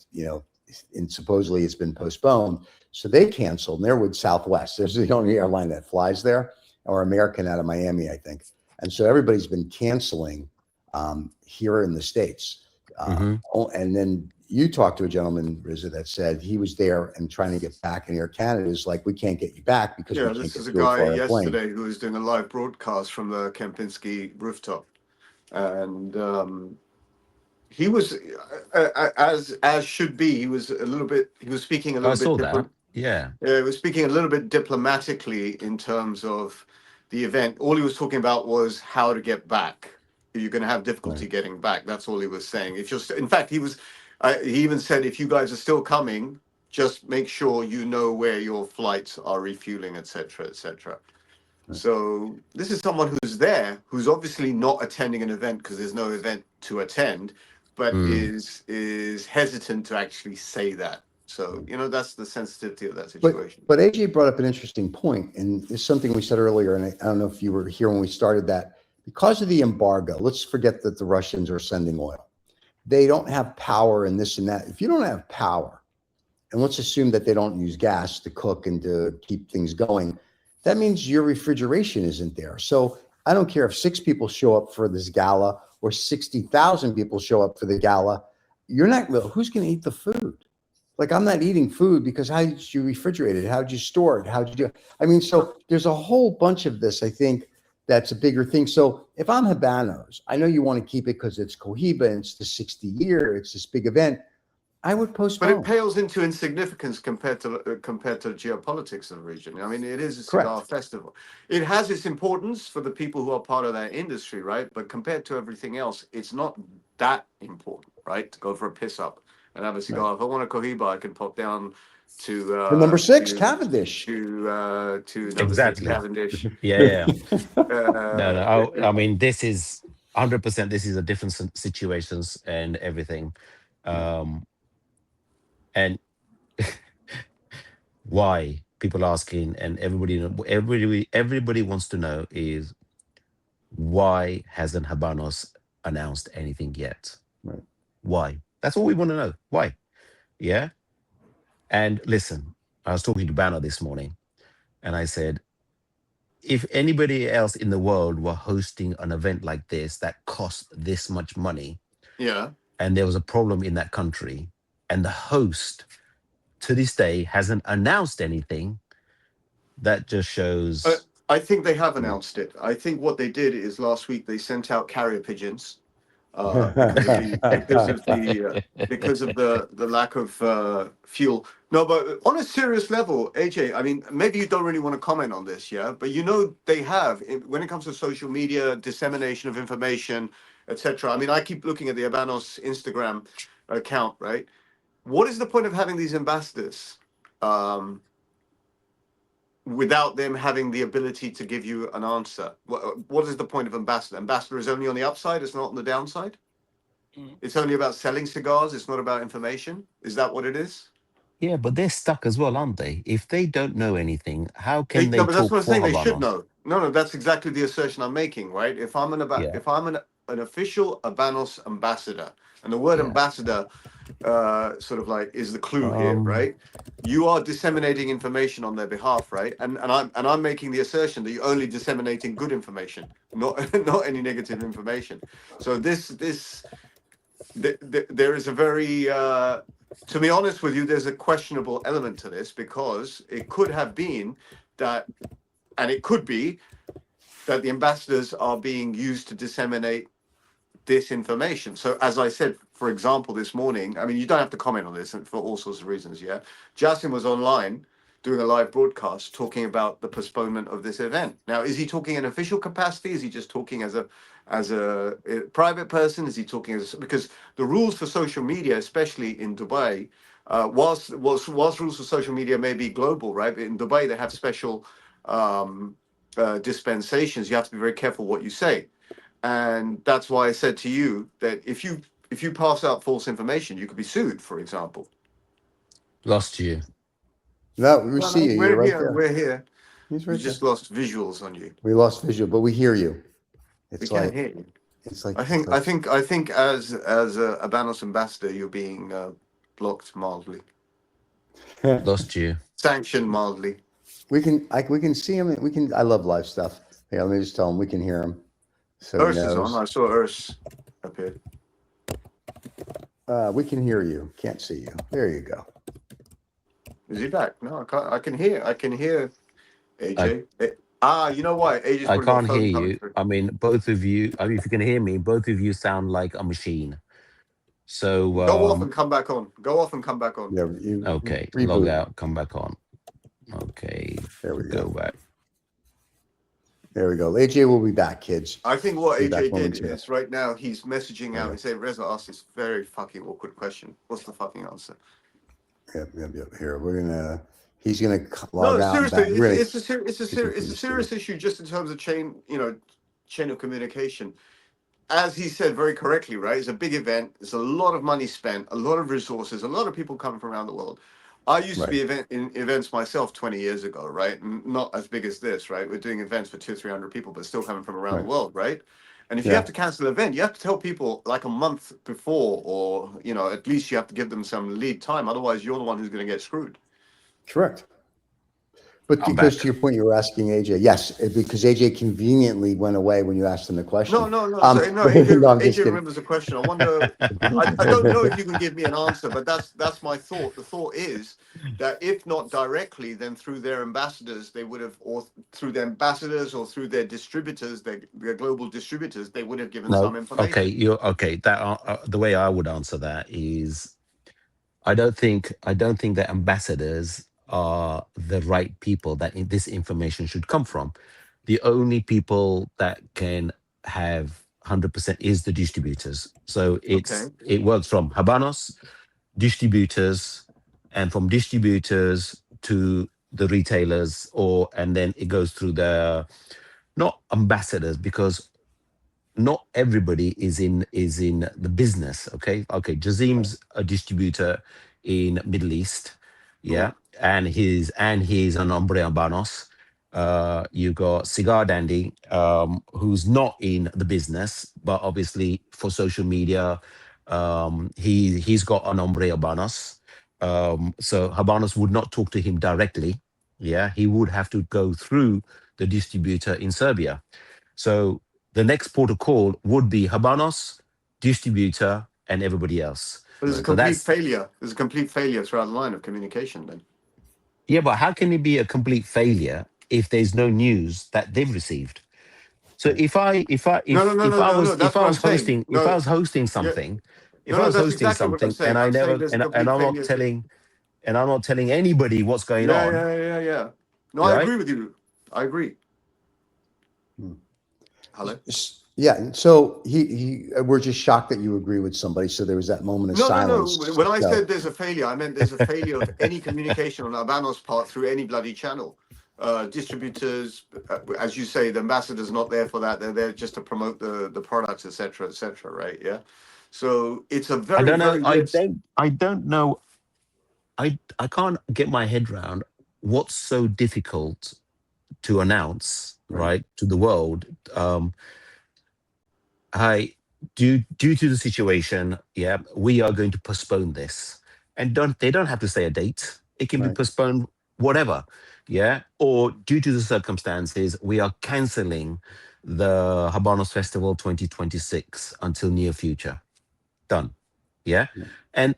and supposedly it's been postponed. So they canceled, and they're with Southwest. There's the only airline that flies there, or American out of Miami, I think. And so everybody's been canceling here in the States. Mhm. And then you talked to a gentleman, Rizza, that said he was there and trying to get back, and Air Canada is like, we can't get you back because we Yeah, can't this get is a fuel guy for our plane. yesterday who was doing a live broadcast from the Kempinski rooftop, and he was, as should be, he was a little bit. He was speaking a I little bit saw that. different. Yeah. He was speaking a little bit diplomatically in terms of the event. All he was talking about was how to get back. You're going to have difficulty Right. getting back. That's all he was saying. If you're, in fact, he even said, if you guys are still coming, just make sure you know where your flights are refueling, etc., etc. So this is someone who's there, who's obviously not attending an event because there's no event to attend, but Mm. is hesitant to actually say that. So that's the sensitivity of that But situation. but AJ brought up an interesting point, and it's something we said earlier, and I don't know if you were here when we started that. Because of the embargo, let's forget that the Russians are sending oil. They don't have power and this and that. If you don't have power, and let's assume that they don't use gas to cook and to keep things going, that means your refrigeration isn't there. So I don't care if 6 people show up for this gala or 60,000 people show up for the gala. You're not, well, who's going to eat the food? Like, I'm not eating food because how did you refrigerate it? How did you store it? How did you do? I mean, so there's a whole bunch of this, I think, that's a bigger thing. So if I'm Habanos, I know you want to keep it because it's Cohiba and it's the 60 year, it's this big event. I would But it postpone. pales into insignificance compared to geopolitics of the region. I mean, it is a cigar Correct. festival. It has its importance for the people who are part of that industry, right? But compared to everything else, it's not that important, right? To go for a piss up and have a Right. cigar. If I want a Cohiba, I can pop down to For number 6, Cavendish. number 6 Exactly. Cavendish. Yeah, yeah. No, Uh, no. I mean, this is 100%. This is a different situations and everything. Um, and why people asking and everybody wants to know is why hasn't Habanos announced anything yet. Right. Why? That's all we want to know. Why? Yeah. And listen, I was talking to Banner this morning, and I said, if anybody else in the world were hosting an event like this that cost this much money, Yeah. and there was a problem in that country, and the host to this day hasn't announced anything, that just shows. I think they have announced it. I think what they did is last week they sent out carrier pigeons because of the lack of fuel. No, but on a serious level, AJ, I mean, maybe you don't really want to comment on this, yeah, but you know they have when it comes to social media dissemination of information, etc. I mean, I keep looking at the Habanos Instagram account, right? What is the point of having these ambassadors without them having the ability to give you an answer? What is the point of ambassador? Ambassador is only on the upside, it's not on the downside? It's only about selling cigars, it's not about information? Is that what it is? Yeah, but they're stuck as well, aren't they? If they don't know anything, how can No, they but that's talk what I'm for saying. They should Habanos? know. No, that's exactly the assertion I'm making, right? If I'm Yeah, an official Habanos ambassador, and the word yeah. ambassador sort of like is the clue here, Um, right? You are disseminating information on their behalf, right? And I'm making the assertion that you're only disseminating good information, not not any negative information. So there is a very to be honest with you, there's a questionable element to this, because it could have been that, and it could be that the ambassadors are being used to disseminate disinformation. So as I said, for example, this morning, I mean, you don't have to comment on this, and for all sorts of reasons, yeah. Jasim was online doing a live broadcast talking about the postponement of this event. Now, is he talking in official capacity? Is he just talking as a private person? Is he talking as, because the rules for social media, especially in Dubai, whilst rules for social media may be global, right? But in Dubai, they have special dispensations. You have to be very careful what you say. And that's why I said to you that if you pass out false information, you could be sued, for example. lost you. No, we No, see no, you. You're we're right here. there. We're here. He's We right there. just lost visuals on you. We lost visual, but we hear you. We It's can't like hear you. it's like I it's think I like think I think as a Habanos ambassador, you're being blocked mildly, Lost you. sanctioned mildly. we can see him. We can. I love live stuff. Yeah, let me just tell him we can hear him, so he Urs is on. knows. I saw Urs appear. We can hear you. Can't see you. There you go. Is he back? No, I can't. I can hear. I can hear I AJ. You know why? AJ's I probably got a can't hear phone coming you. through. I mean, both of you. I mean, if you can hear me, both of you sound like a machine. So, Go off and come back on. Go off and come back on. Yeah, you okay, log reboot. out, come back on. Okay, There we go go. back. There we go. AJ will be back, kids. I think what Be back AJ did momentarily. is right now he's messaging out Yeah. and saying, Reza asked this very fucking awkward question. What's the fucking answer? Yep. Here, he's gonna log No, out and seriously, back. We're gonna it's a serious issue just in terms of chain of communication. As he said very correctly, right? It's a big event. There's a lot of money spent, a lot of resources, a lot of people coming from around the world. I used to be in events myself 20 years ago, right? And not as big as this, right? We're doing events for 200-300 people, but still coming from around the world, right? And if you have to cancel an event, you have to tell people like a month before, or at least you have to give them some lead time. Otherwise, you're the one who's going to get screwed. Correct. But I'm because back. to your point, you were asking AJ. Yes, because AJ conveniently went away when you asked him the question. No. So, no, I'm just AJ kidding. remembers the question. I wonder. I don't know if you can give me an answer, but that's my thought. The thought is that if not directly, then through their ambassadors, they would have, or through their ambassadors, or through their distributors, their global distributors, they would have given some No, okay, information. you're okay. That the way I would answer that is, I don't think that ambassadors are the right people that this information should come from. The only people that can have 100% is the distributors. So Okay. it works from Habanos, distributors, and from distributors to the retailers, and then it goes through the, not ambassadors, because not everybody is in the business. Okay, Jazim's a distributor in Middle East, yeah, and he's an hombre Habanos, You got Cigar Dandy, who's not in the business, but obviously for social media, he's got a nombre Habanos. So Habanos would not talk to him directly. Yeah, he would have to go through the distributor in Serbia. So the next port of call would be Habanos, distributor, and everybody else. But there's a So complete that's failure. There's a complete failure throughout the line of communication then. yeah, but how can it be a complete failure if there's no news that they've received? So if I if I No, no, if no, if no, I no, no. was if That's I what I'm was saying. hosting if I No, was hosting yeah, something, if no, I no. was That's hosting exactly what I'm something saying. and I I'm saying never there's a and complete I'm not failure. telling anybody what's going Yeah, on, yeah, yeah, yeah. No, I right? agree with you. I agree. Hmm. Hello. Yeah. So we're just shocked that you agree with somebody. So there was that moment of No, no, no. silence. When I So, said there's a failure, I meant there's a failure of any communication on Habanos' part through any bloody channel. Distributors, as you say, the ambassador's not there for that. They're there just to promote the products, etc., right? Yeah. So it's a I very, don't know. very weird. I don't know. I can't get my head around what's so difficult to announce, right. right, to the world. Hi, due to the situation, yeah, we are going to postpone this, and they don't have to say a date. It can be Right. postponed, whatever, yeah. Or due to the circumstances, we are canceling the Habanos Festival 2026 until near future. Done, yeah. Yeah. And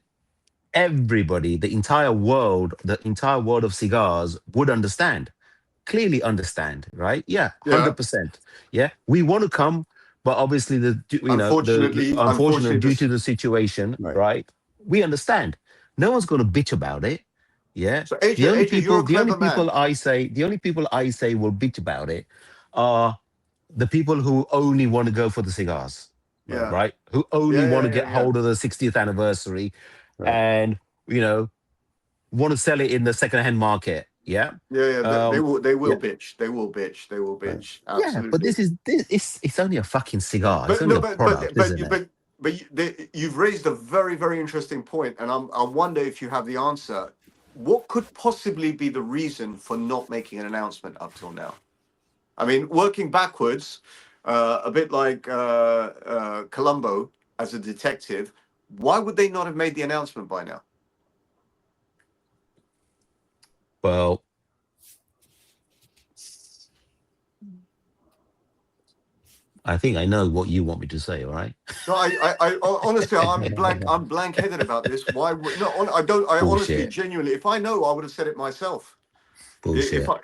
everybody, the entire world of cigars would understand, clearly understand, right? Yeah, Yeah. 100%. Yeah, we want to come, but obviously the unfortunately Unfortunately, due to this. the situation, Right. right? We understand. No one's going to bitch about it. Yeah, So AJ, you're a the only clever people man. I say will bitch about it are the people who only want to go for the cigars, Right. Yeah. right? Who only Yeah, want yeah, to yeah, get yeah. hold of the 60th anniversary, Right. and you know want to sell it in the second-hand market. Yeah. Yeah, yeah. They Um, will. They yeah, will bitch. They will bitch. They will Right. bitch. yeah, but Absolutely. it's only a fucking cigar. It's But only no, a product, isn't it? you've raised a very, very interesting point, and I wonder if you have the answer. What could possibly be the reason for not making an announcement up till now? I mean, working backwards, a bit like Columbo as a detective. Why would they not have made the announcement by now? Well, I think I know what you want me to say. All right. No, I honestly, I'm blank. I'm blank-headed about this. Why would no? I don't. I honestly, Bullshit. genuinely, if I know, I would have said it myself. If Bullshit. I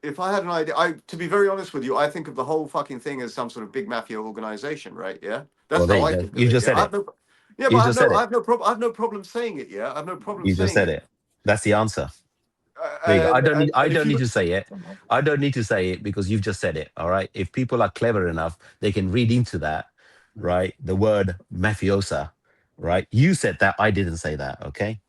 if I had an idea, to be very honest with you, I think of the whole fucking thing as some sort of big mafia organization, right? Yeah, Well, that's there how you I go. think of You it. just Yeah, said it. yeah, but You just said I it. have no problem. I have no problem saying it. Yeah, I have no problem You just saying said it. it. That's the answer. There you go. I And if don't need you to say it. I don't need to say it because you've just said it. All right. If people are clever enough, they can read into that, Right. right? The word mafiosa, right? You said that. I didn't say that. Okay.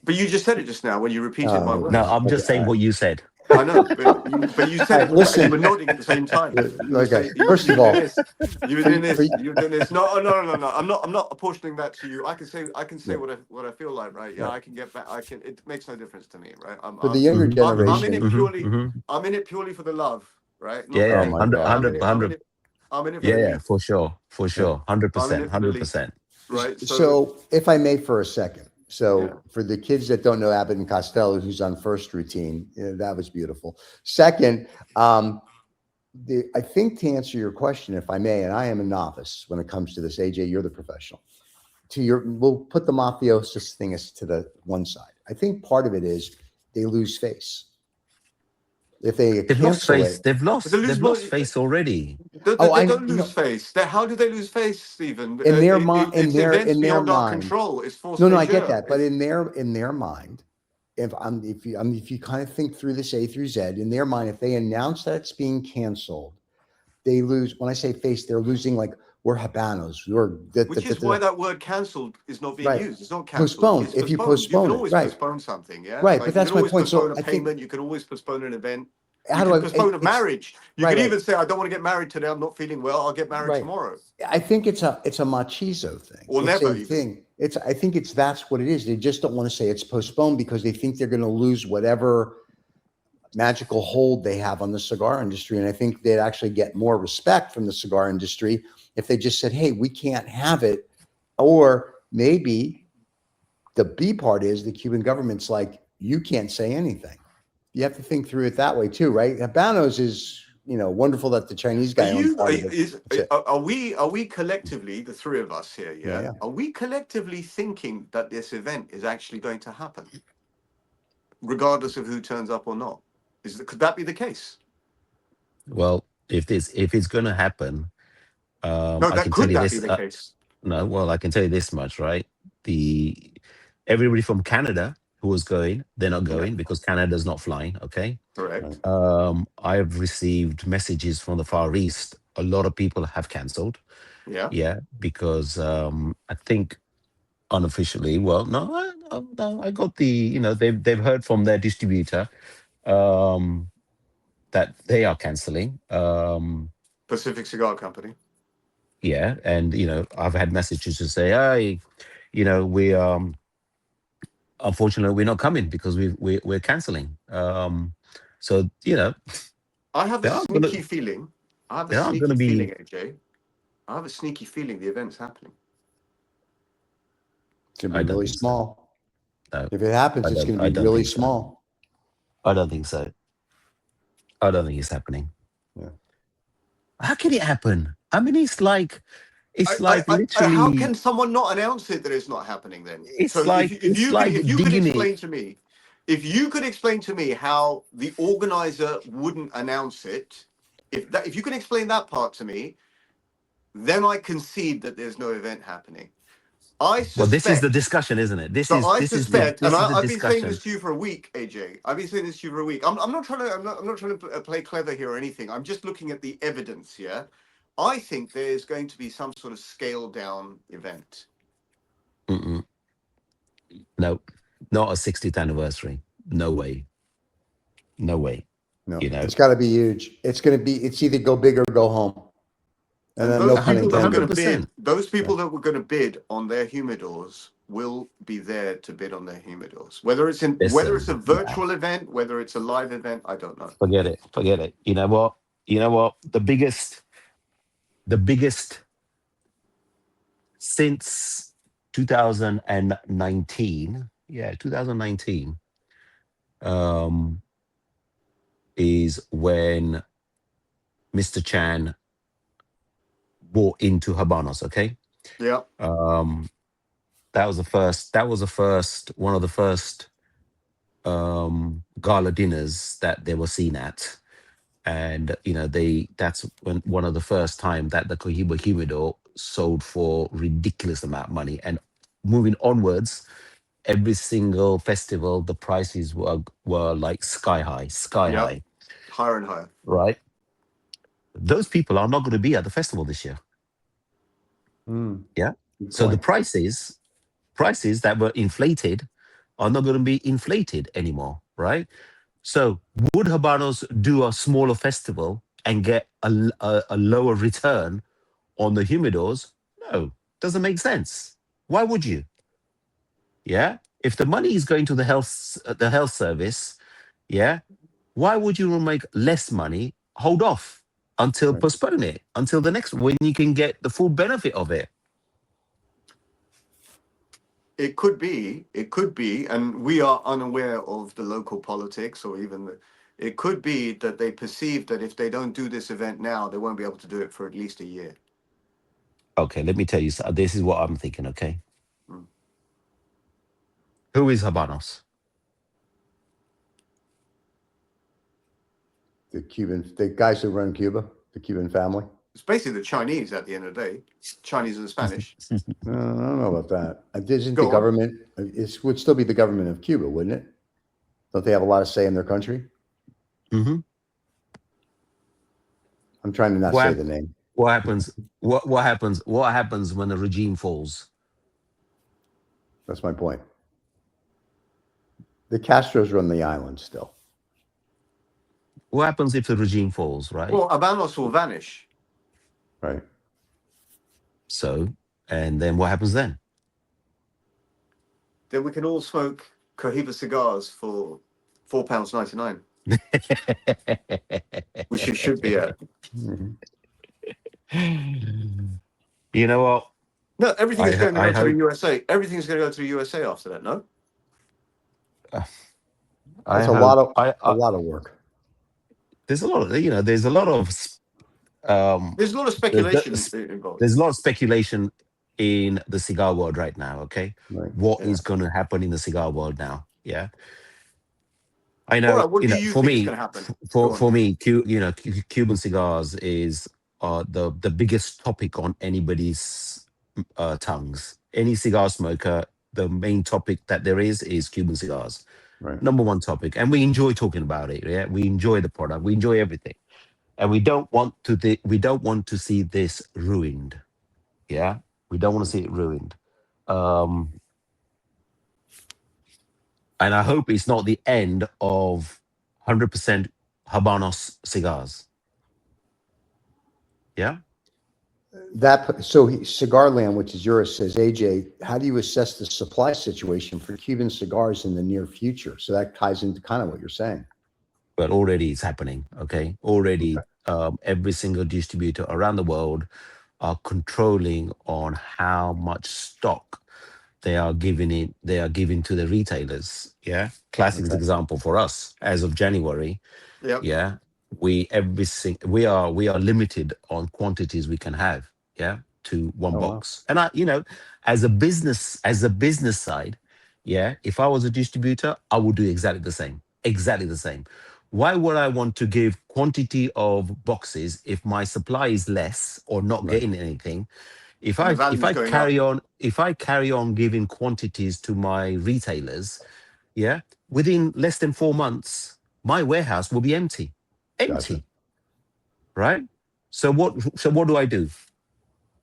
but you just said it just now when you repeated my No, words. I'm Okay. just saying what you said. I know, but you All said right. it and you were Listen. nodding at the same time. You were Okay. saying First you of were doing all, this, you were for, doing for this, you were doing this. No, no, no, no, no. I'm not apportioning that to you. I can say yeah, what I feel like, right? Yeah, right. I can get back. I can. It makes no difference to me, right? For the younger I'm in it generation. purely. I'm in it purely for the love, right? Not Yeah, the Oh yeah. hate. my 100, God. I'm in it for Yeah, the yeah. lead. For sure. For Right. sure. I'm in 100%. it for the lead, 100%. right? So So, if I may, for a second. yeah. So, for the kids that don't know Abbott and Costello, who's on first routine, that was beautiful. Second, I think to answer your question, if I may, and I am a novice when it comes to this, AJ, you're the professional. We'll put the mafiosis thing as to the one side. I think part of it is they lose face. If they They've lost cancel face. it, But they lose They've more. lost face already. They I don't lose no, face. How do they lose face, Stephen? in their mind, It's events in their beyond our mind. control. It's force No, no, I get majeure. that, but in their mind, if you kind of think through this A through Z, in their mind, if they announce that it's being canceled, they lose. When I say face, they're losing like we're Habanos, Which is why that word cancelled is not being right. used. It's not cancelled. Postponed. It's If you postponed. You can postpone it, always right, postpone something. Yeah, right. But like you can that's my always point. postpone So a I think payment. You can always postpone an event. You how do can I? postpone a It's marriage. You right, could right, even say, "I don't want to get married today. I'm not feeling well. I'll get married right. tomorrow, I think it's a machizo thing. or It's never a even." thing. I think that's what it is. They just don't want to say it's postponed because they think they're going to lose whatever magical hold they have on the cigar industry. And I think they'd actually get more respect from the cigar industry if they just said, hey, we can't have it. Or maybe the B part is the Cuban government's like, you can't say anything. You have to think through it that way too, right? Habanos is, wonderful that the Chinese guy owns part of it. Are we collectively, the three of us here, Yeah. are we collectively thinking that this event is actually going to happen, regardless of who turns up or not? Could that be the case? Well, if it's going to happen, No, I that can tell could you that be this. the case? No, well, I can tell you this much, right? Everybody from Canada who was going, they're not Yeah, going because Canada's not flying. Okay. correct. I've received messages from the Far East. A lot of people have cancelled. Yeah. Yeah, because I think unofficially, well, no, I got they've heard from their distributor that they are cancelling. Pacific Cigar Company. Yeah, and I've had messages to say, hey, we unfortunately we're not coming because we're cancelling. So I have a there are gonna sneaky feeling. I have a there are gonna sneaky be feeling, AJ. I have a sneaky feeling the event's happening. It's going to I be don't really think so. small. No, If it happens, it's going to I be don't really think so. small. I don't think so. I don't think it's happening. Yeah. How can it happen? I mean, it's like How literally, can someone not announce it that it's not happening then? So it's like if you could digging it. explain to me, how the organizer wouldn't announce it, if you can explain that part to me, then I concede that there's no event happening. I Well, this is the suspect. discussion, isn't it? So I suspect, and This is the I've been saying discussion. this to you for a week, AJ. I've been saying this to you for a week. I'm not trying to. I'm not trying to play clever here or anything. I'm just looking at the evidence here. I think there's going to be some sort of scaled down event. Mm-mm. No, not a 60th anniversary. No way. No way. No, it's got to be huge. It's either go big or go home. And then those no pun people that are going intended. to bid, those people that were going to bid on their humidors will be there to bid on their humidors. Whether it's a virtual event, whether it's a live event, I don't know. Forget it. You know what? The biggest since 2019. Yeah, 2019. Is when Mr. Chan bought into Habanos. Okay. Yeah. That was the first one of the first gala dinners that they were seen at, and that's when one of the first time that the Cohiba humidor sold for ridiculous amount of money, and moving onwards, every single festival the prices were like sky high, higher and higher. Right. Those people are not going to be at the festival this year. Yeah. So the prices that were inflated are not going to be inflated anymore, right? So would Habanos do a smaller festival and get a lower return on the humidors? No, doesn't make sense. Why would you? Yeah. If the money is going to the health service, yeah, why would you make less money? Hold off until postpone it until the next when you can get the full benefit of it. It could be, and we are unaware of the local politics or even it could be that they perceive that if they don't do this event now, they won't be able to do it for at least a year. Okay, let me tell you, this is what I'm thinking, okay? Who is Habanos? The guys who run Cuba, the Cuban family. It's basically the Chinese at the end of the day. Chinese and Spanish. No, I don't know about that. Isn't the government? It would still be the government of Cuba, wouldn't it? Don't they have a lot of say in their country? Mm-hmm. I'm trying to not say the name. What happens? What happens? What happens when the regime falls? That's my point. The Castros run the island still. What happens if the regime falls, right? Well, Habanos will vanish. Right. So, and then what happens then? Then we can all smoke Cohiba cigars for £4.99. which it should be at. Mhm. You know what? No, everything is going to I go to the hope USA. Everything's going to go to the USA after that. No, That's a lot of work. there's a lot of, there's a lot of there's a lot of there's, speculation involved. there's a lot of speculation in the cigar world right now. Okay, Right. what Yeah. is going to happen in the cigar world now? Yeah, I All know. right. What do you For think is me, going to happen? Go on. for me, Cuban cigars is the biggest topic on anybody's tongues. Any cigar smoker, the main topic that there is Cuban cigars. Right. Number one topic, and we enjoy talking about it. Yeah, we enjoy the product, we enjoy everything, and we don't want to see this ruined. Yeah, we don't want to see it ruined. Um, and I hope it's not the end of 100% Habanos cigars. Yeah. Cigarland, which is yours, says, AJ, how do you assess the supply situation for Cuban cigars in the near future? So that ties into kind of what you're saying. But already it's happening. Okay, already every single distributor around the world are controlling on how much stock they are giving to the retailers. Yeah, classic Okay. example for us as of January. Yep. Yeah, we are limited on quantities we can have. Yeah, to one Oh, wow. box. And as a business side, yeah, if I was a distributor, I would do exactly the same. Exactly the same. Why would I want to give quantity of boxes if my supply is less or not Right. getting anything? And the value's going up. If I carry on giving quantities to my retailers, yeah, within less than 4 months, my warehouse will be empty. Gotcha. Right? So what do I do?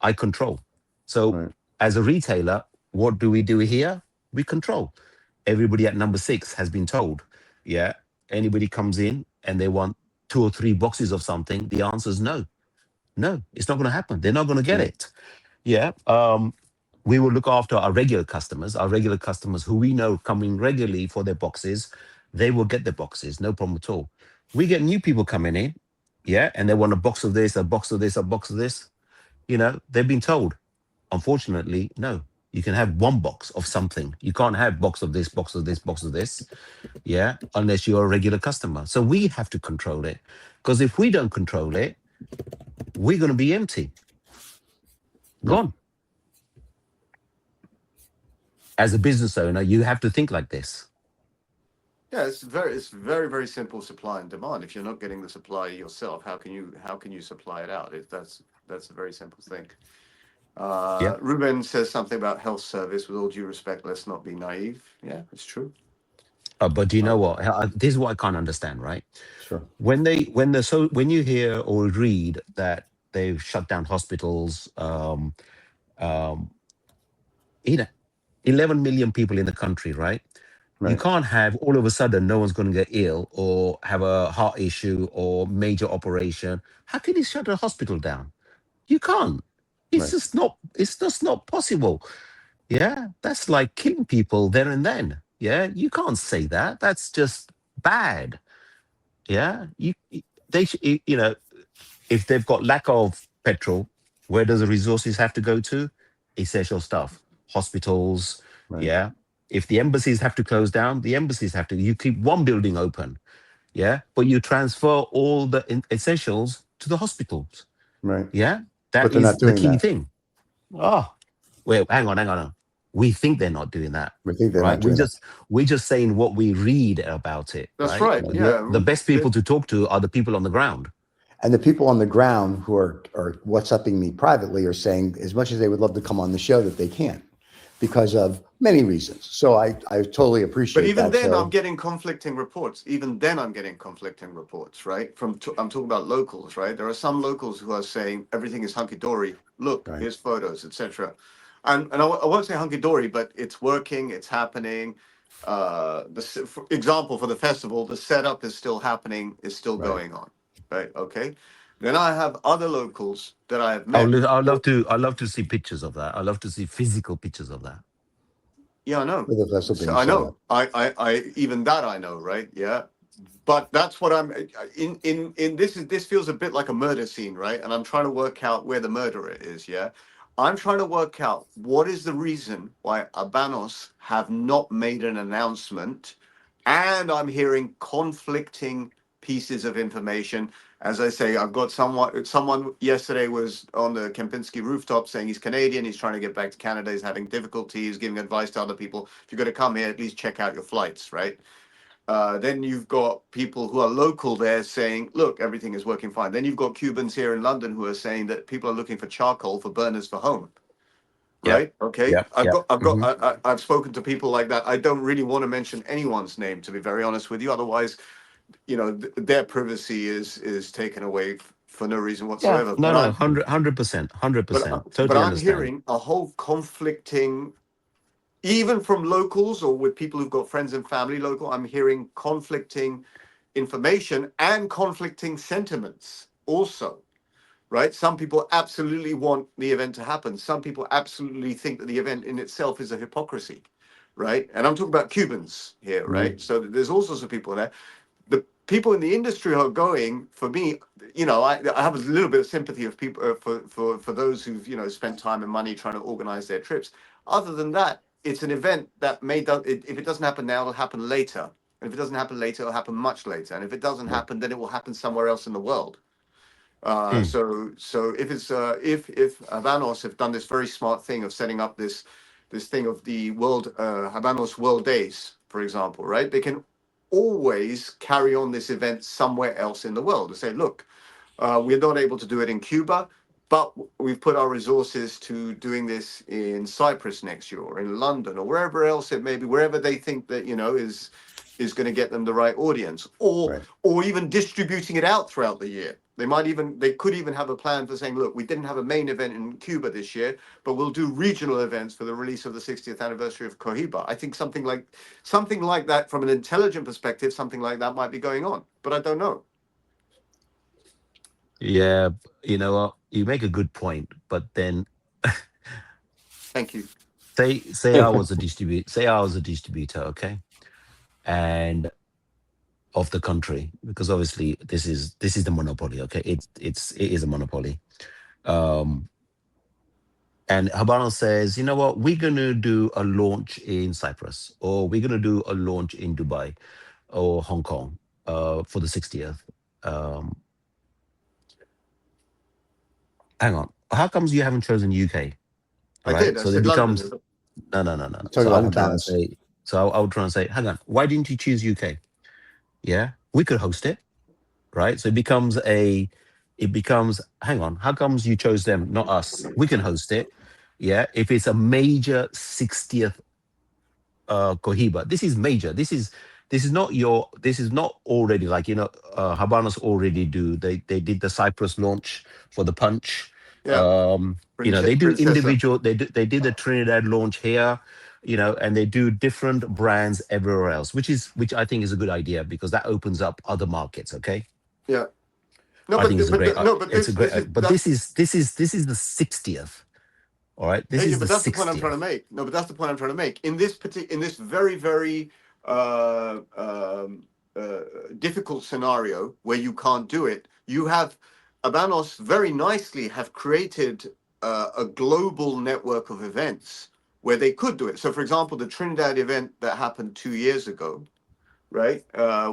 I control. So Right. as a retailer, what do we do here? We control. Everybody at number 6 has been told, yeah, anybody comes in and they want 2 or 3 boxes of something, the answer is no. No, it's not going to happen. They're not going to get Yeah. it. Yeah. We will look after our regular customers who we know coming regularly for their boxes. They will get their boxes, no problem at all. We get new people coming in, yeah, and they want a box of this, a box of this, a box of this. They've been told, unfortunately, no, you can have one box of something. You can't have box of this, box of this, box of this, yeah, unless you're a regular customer. So we have to control it, because if we don't control it, we're going to be empty. Gone. As a business owner, you have to think like this. Yeah, it's very, very simple supply and demand. If you're not getting the supply yourself, how can you supply it out? That's a very simple thing. Yeah. Ruben says something about health service. With all due respect, let's not be naive. Yeah, it's true. But do you know what? This is what I can't understand, right? Sure. When you hear or read that they've shut down hospitals, 11 million people in the country, right? Right. You can't have all of a sudden no one's going to get ill or have a heart issue or major operation. How can you shut a hospital down? You can't. It's Right. just not. It's just not possible. Yeah, that's like killing people there and then. Yeah, you can't say that. That's just bad. Yeah, they should, if they've got lack of petrol, where does the resources have to go to? Essential stuff, hospitals. Right. Yeah, if the embassies have to close down, the embassies have to. You keep one building open, yeah, but you transfer all the essentials to the hospitals. Right. Yeah, But that they're is not the doing key that. thing. Oh, wait, hang on. We think they're not doing that. We think they're Right? not doing that. We're just saying what we read about it. That's right. Yeah. The best people to talk to are the people on the ground. And the people on the ground who are WhatsApping me privately are saying, as much as they would love to come on the show, that they can't because of many reasons. So I totally appreciate But even that. then, So, I'm getting conflicting reports. Right? I'm talking about locals, right? There are some locals who are saying everything is hunky dory. Look, Right. here's photos, etc. And I won't say hunky dory, but it's working. It's happening. For example, for the festival, the setup is still happening. Is still Right. going on. Right. Okay. Then I have other locals that I have met. I'd love to see pictures of that. I'd love to see physical pictures of that. Yeah, I know. with the festival being I set know. up. I even that I know, right? Yeah. But that's what I'm in this feels a bit like a murder scene, right? And I'm trying to work out where the murderer is. Yeah, I'm trying to work out what is the reason why Habanos have not made an announcement, and I'm hearing conflicting pieces of information. As I say, I've got someone yesterday was on the Kempinski rooftop saying he's Canadian, he's trying to get back to Canada, he's having difficulty, he's giving advice to other people. If you're going to come here, at least check out your flights, right? Then you've got people who are local there saying, look, everything is working fine. Then you've got Cubans here in London who are saying that people are looking for charcoal for burners for home. Yeah. Right. Okay. Yeah. Yeah. I've spoken to people like that. I don't really want to mention anyone's name, to be very honest with you. Otherwise, their privacy is taken away for no reason Yeah. whatsoever. No, But no, I'm 100%, but 100%. but Totally I'm understand. hearing a whole conflicting, even from locals or with people who've got friends and family local, I'm hearing conflicting information and conflicting sentiments also, right? Some people absolutely want the event to happen. Some people absolutely think that the event in itself is a hypocrisy, right? And I'm talking about Cubans here, right? So there's all sorts of people there. The people in the industry who are going, for me, I have a little bit of sympathy of people for those who've spent time and money trying to organize their trips. Other than that, it's an event that if it doesn't happen now, it'll happen later. And if it doesn't happen later, it'll happen much later. And if it doesn't happen, then it will happen somewhere else in the world. Mm. So if Habanos have done this very smart thing of setting up this thing of the world Habanos World Days, for example, right? They can always carry on this event somewhere else in the world and say, look, we're not able to do it in Cuba, but we've put our resources to doing this in Cyprus next year, or in London, or wherever else it may be, wherever they think that is going to get them the right audience, or even distributing it out throughout the year. They could even have a plan for saying, look, we didn't have a main event in Cuba this year, but we'll do regional events for the release of the 60th anniversary of Cohiba. I think something like that, from an intelligent perspective, something like that might be going on, but I don't know. Yeah. You know what? You make a good point, but then Thank you. say I was a distributor, okay? And of the country, because obviously this is the monopoly, okay? It is a monopoly. Um and Habano says, you know what, we're gonna do a launch in Cyprus, or we're gonna do a launch in Dubai or Hong Kong for the 60th. Um Hang on. How comes you haven't chosen UK? I All did. right. I So it said London. becomes no. Talk So I about would try and Habanos. say, hang on, why didn't you choose UK? Yeah, we could host it, right? So it becomes, hang on, how comes you chose them, not us? We can host it. Yeah. If it's a major 60th Cohiba, this is major. This is not already like, Habanos already do. They did the Cyprus launch for the punch. Yeah. They do Princessa. individual, they did the Trinidad launch here, and they do different brands everywhere else, which I think is a good idea, because that opens up other markets. Okay. Yeah. No, I think it's a great, but it's a great, this is but that's this is the 60th. All right. This is AJ, the but that's the point I'm trying to 60th. make. No, but that's the point I'm trying to make. In this very, very uh, um, uh, difficult scenario where you can't do it, you have Abanos very nicely have created a global network of events where they could do it. So, for example, the Trinidad event that happened 2 years ago, right?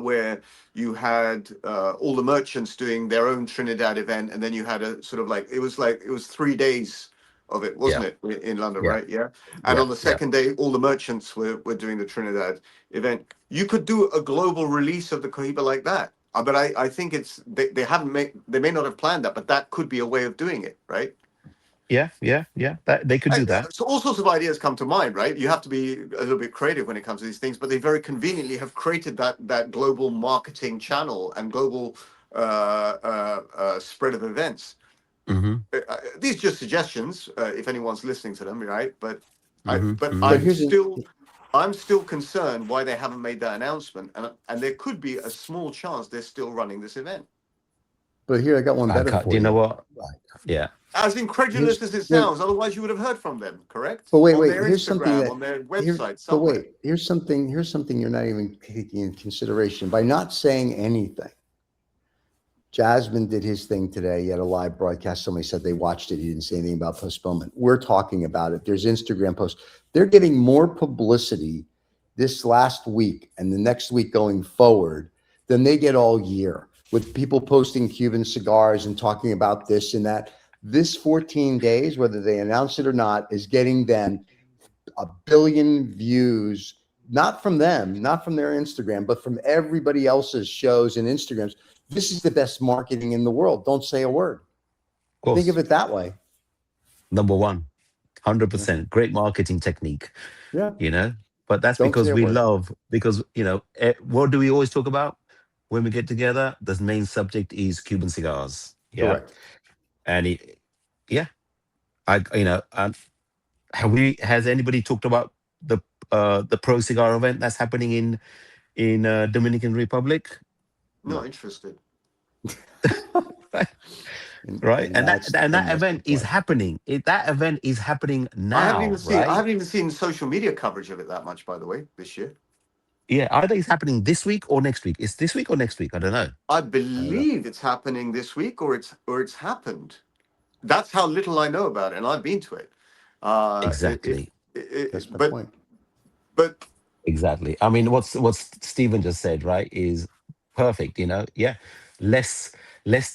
Where you had all the merchants doing their own Trinidad event, and then you had a sort of like it was 3 days of it, wasn't Yeah. it, in London, Yeah. right? Yeah. And Yeah. on the Yeah. second day, all the merchants were doing the Trinidad event. You could do a global release of the Cohiba like that. But I think they haven't they may not have planned that, but that could be a way of doing it, right? Yeah. Yeah. Yeah. They could do that. So all sorts of ideas come to mind, right? You have to be a little bit creative when it comes to these things, but they very conveniently have created that global marketing channel and global spread of events. Mm-hmm. These are just suggestions, if anyone's listening to them, right? But Mm-hmm. But Mm-hmm. I'm still concerned why they haven't made that announcement, and there could be a small chance they're still running this event. But here I got one I better can't. Do for you know you. what? Yeah. as incredulous as it sounds, otherwise you would have heard from them, correct? But wait, on wait. their Here's something Instagram, on their website, But somewhere. wait, here's something. Here's something you're not even taking in consideration by not saying anything. Jasmine did his thing today. He had a live broadcast. Somebody said they watched it. He didn't say anything about postponement. We're talking about it. There's Instagram posts. They're getting more publicity this last week and the next week going forward than they get all year, with people posting Cuban cigars and talking about this and that. This 14 days, whether they announce it or not, is getting them 1 billion views, not from them, not from their Instagram, but from everybody else's shows and Instagrams. This is the best marketing in the world. Don't say a word. Think of it that way. Number one, 100%. Great marketing technique. Yeah. You know, but that's because we love, because, you know, what do we always talk about when we get together? The main subject is Cuban cigars. Yeah. Correct. And has anybody talked about the Pro Cigar event that's happening in Dominican Republic? Not interested. Right, and that event is happening. That event is happening now. I haven't even seen social media coverage of it that much, by the way, this year. Yeah, either it's happening this week or next week. It's this week or next week. I don't know. I believe it's happening this week, or it's happened. That's how little I know about it, and I've been to it. Exactly. That's my point. But exactly. I mean, what Stephen just said, right, is perfect. You know, yeah. Let's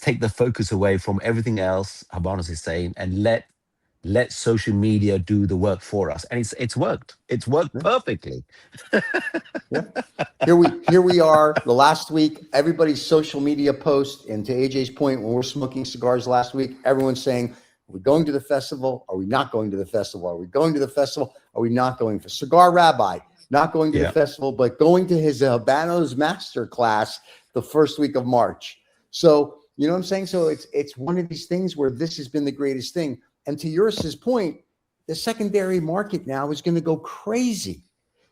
take the focus away from everything else Habanos is saying, and let social media do the work for us. And it's worked. It's worked perfectly. Yeah. Here we are. The last week, everybody's social media post, and to AJ's point, when we're smoking cigars last week, everyone's saying, are we going to the festival? Are we not going to the festival? Are we going to the festival? Are we not going? For Cigar Rabbi, not going to the festival, but going to his Habanos master class the first week of March. So, you know what I'm saying? So it's one of these things where this has been the greatest thing. And to Yuris's point, the secondary market now is going to go crazy,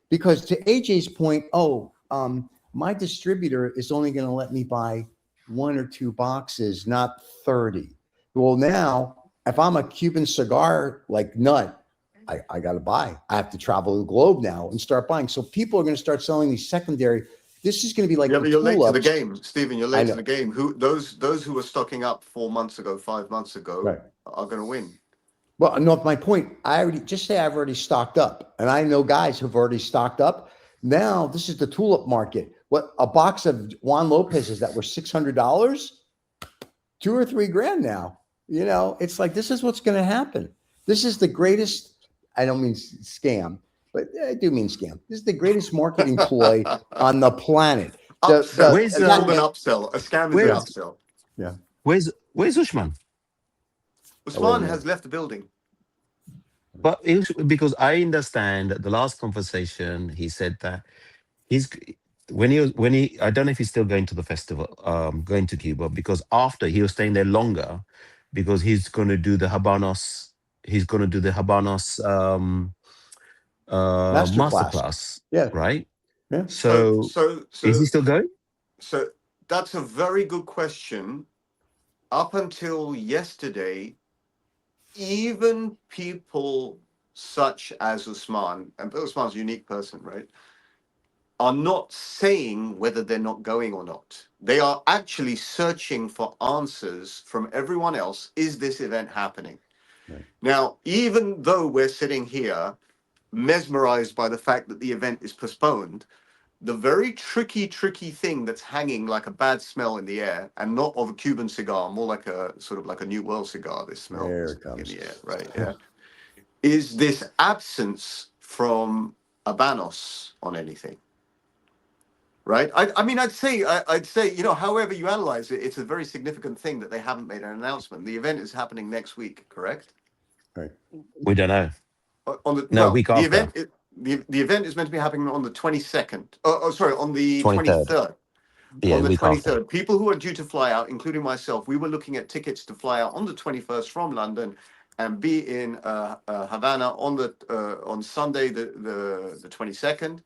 because to AJ's point, my distributor is only going to let me buy 1 or 2 boxes, not 30. Well, now if I'm a Cuban cigar like nut, I got to buy. I have to travel the globe now and start buying. So people are going to start selling these secondary. This is going to be like, but you're late to the game, Stephen. You're late to the game. Those who were stocking up 4 months ago, 5 months ago, are going to win. Well, no, my point, I've already stocked up, and I know guys who've already stocked up. Now this is the tulip market. What, a box of Juan Lopez's that were $600, $2 or $3 grand now. You know, it's like, this is what's going to happen. This is the greatest. I don't mean scam, but I do mean scam. This is the greatest marketing ploy on the planet. Upsell. Where's an upsell? A scam is an upsell. Yeah. Where's Ushman? Usman has left the building. But because I understand the last conversation, he said that when he I don't know if he's still going to the festival, going to Cuba, because after he was staying there longer, because he's going to do the Habanos. He's going to do the Habanos masterclass. Yeah. Right. Yeah. So is he still going? So that's a very good question. Up until yesterday, even people such as Usman, and Usman's a unique person, right, are not saying whether they're not going or not. They are actually searching for answers from everyone else. Is this event happening? Right. Now, even though we're sitting here mesmerized by the fact that the event is postponed, the very tricky thing that's hanging like a bad smell in the air, and not of a Cuban cigar, more like a sort of like a New World cigar, this smell in the air, right? Yeah. Is this absence from Habanos on anything, right? I mean, I'd say, you know, however you analyze it, it's a very significant thing that they haven't made an announcement. The event is happening next week, correct? Right. We don't know. Week after. The event is meant to be happening on the 22nd. On the 23rd. Yeah, on the 23rd. After. People who are due to fly out, including myself, we were looking at tickets to fly out on the 21st from London and be in Havana on Sunday, the 22nd.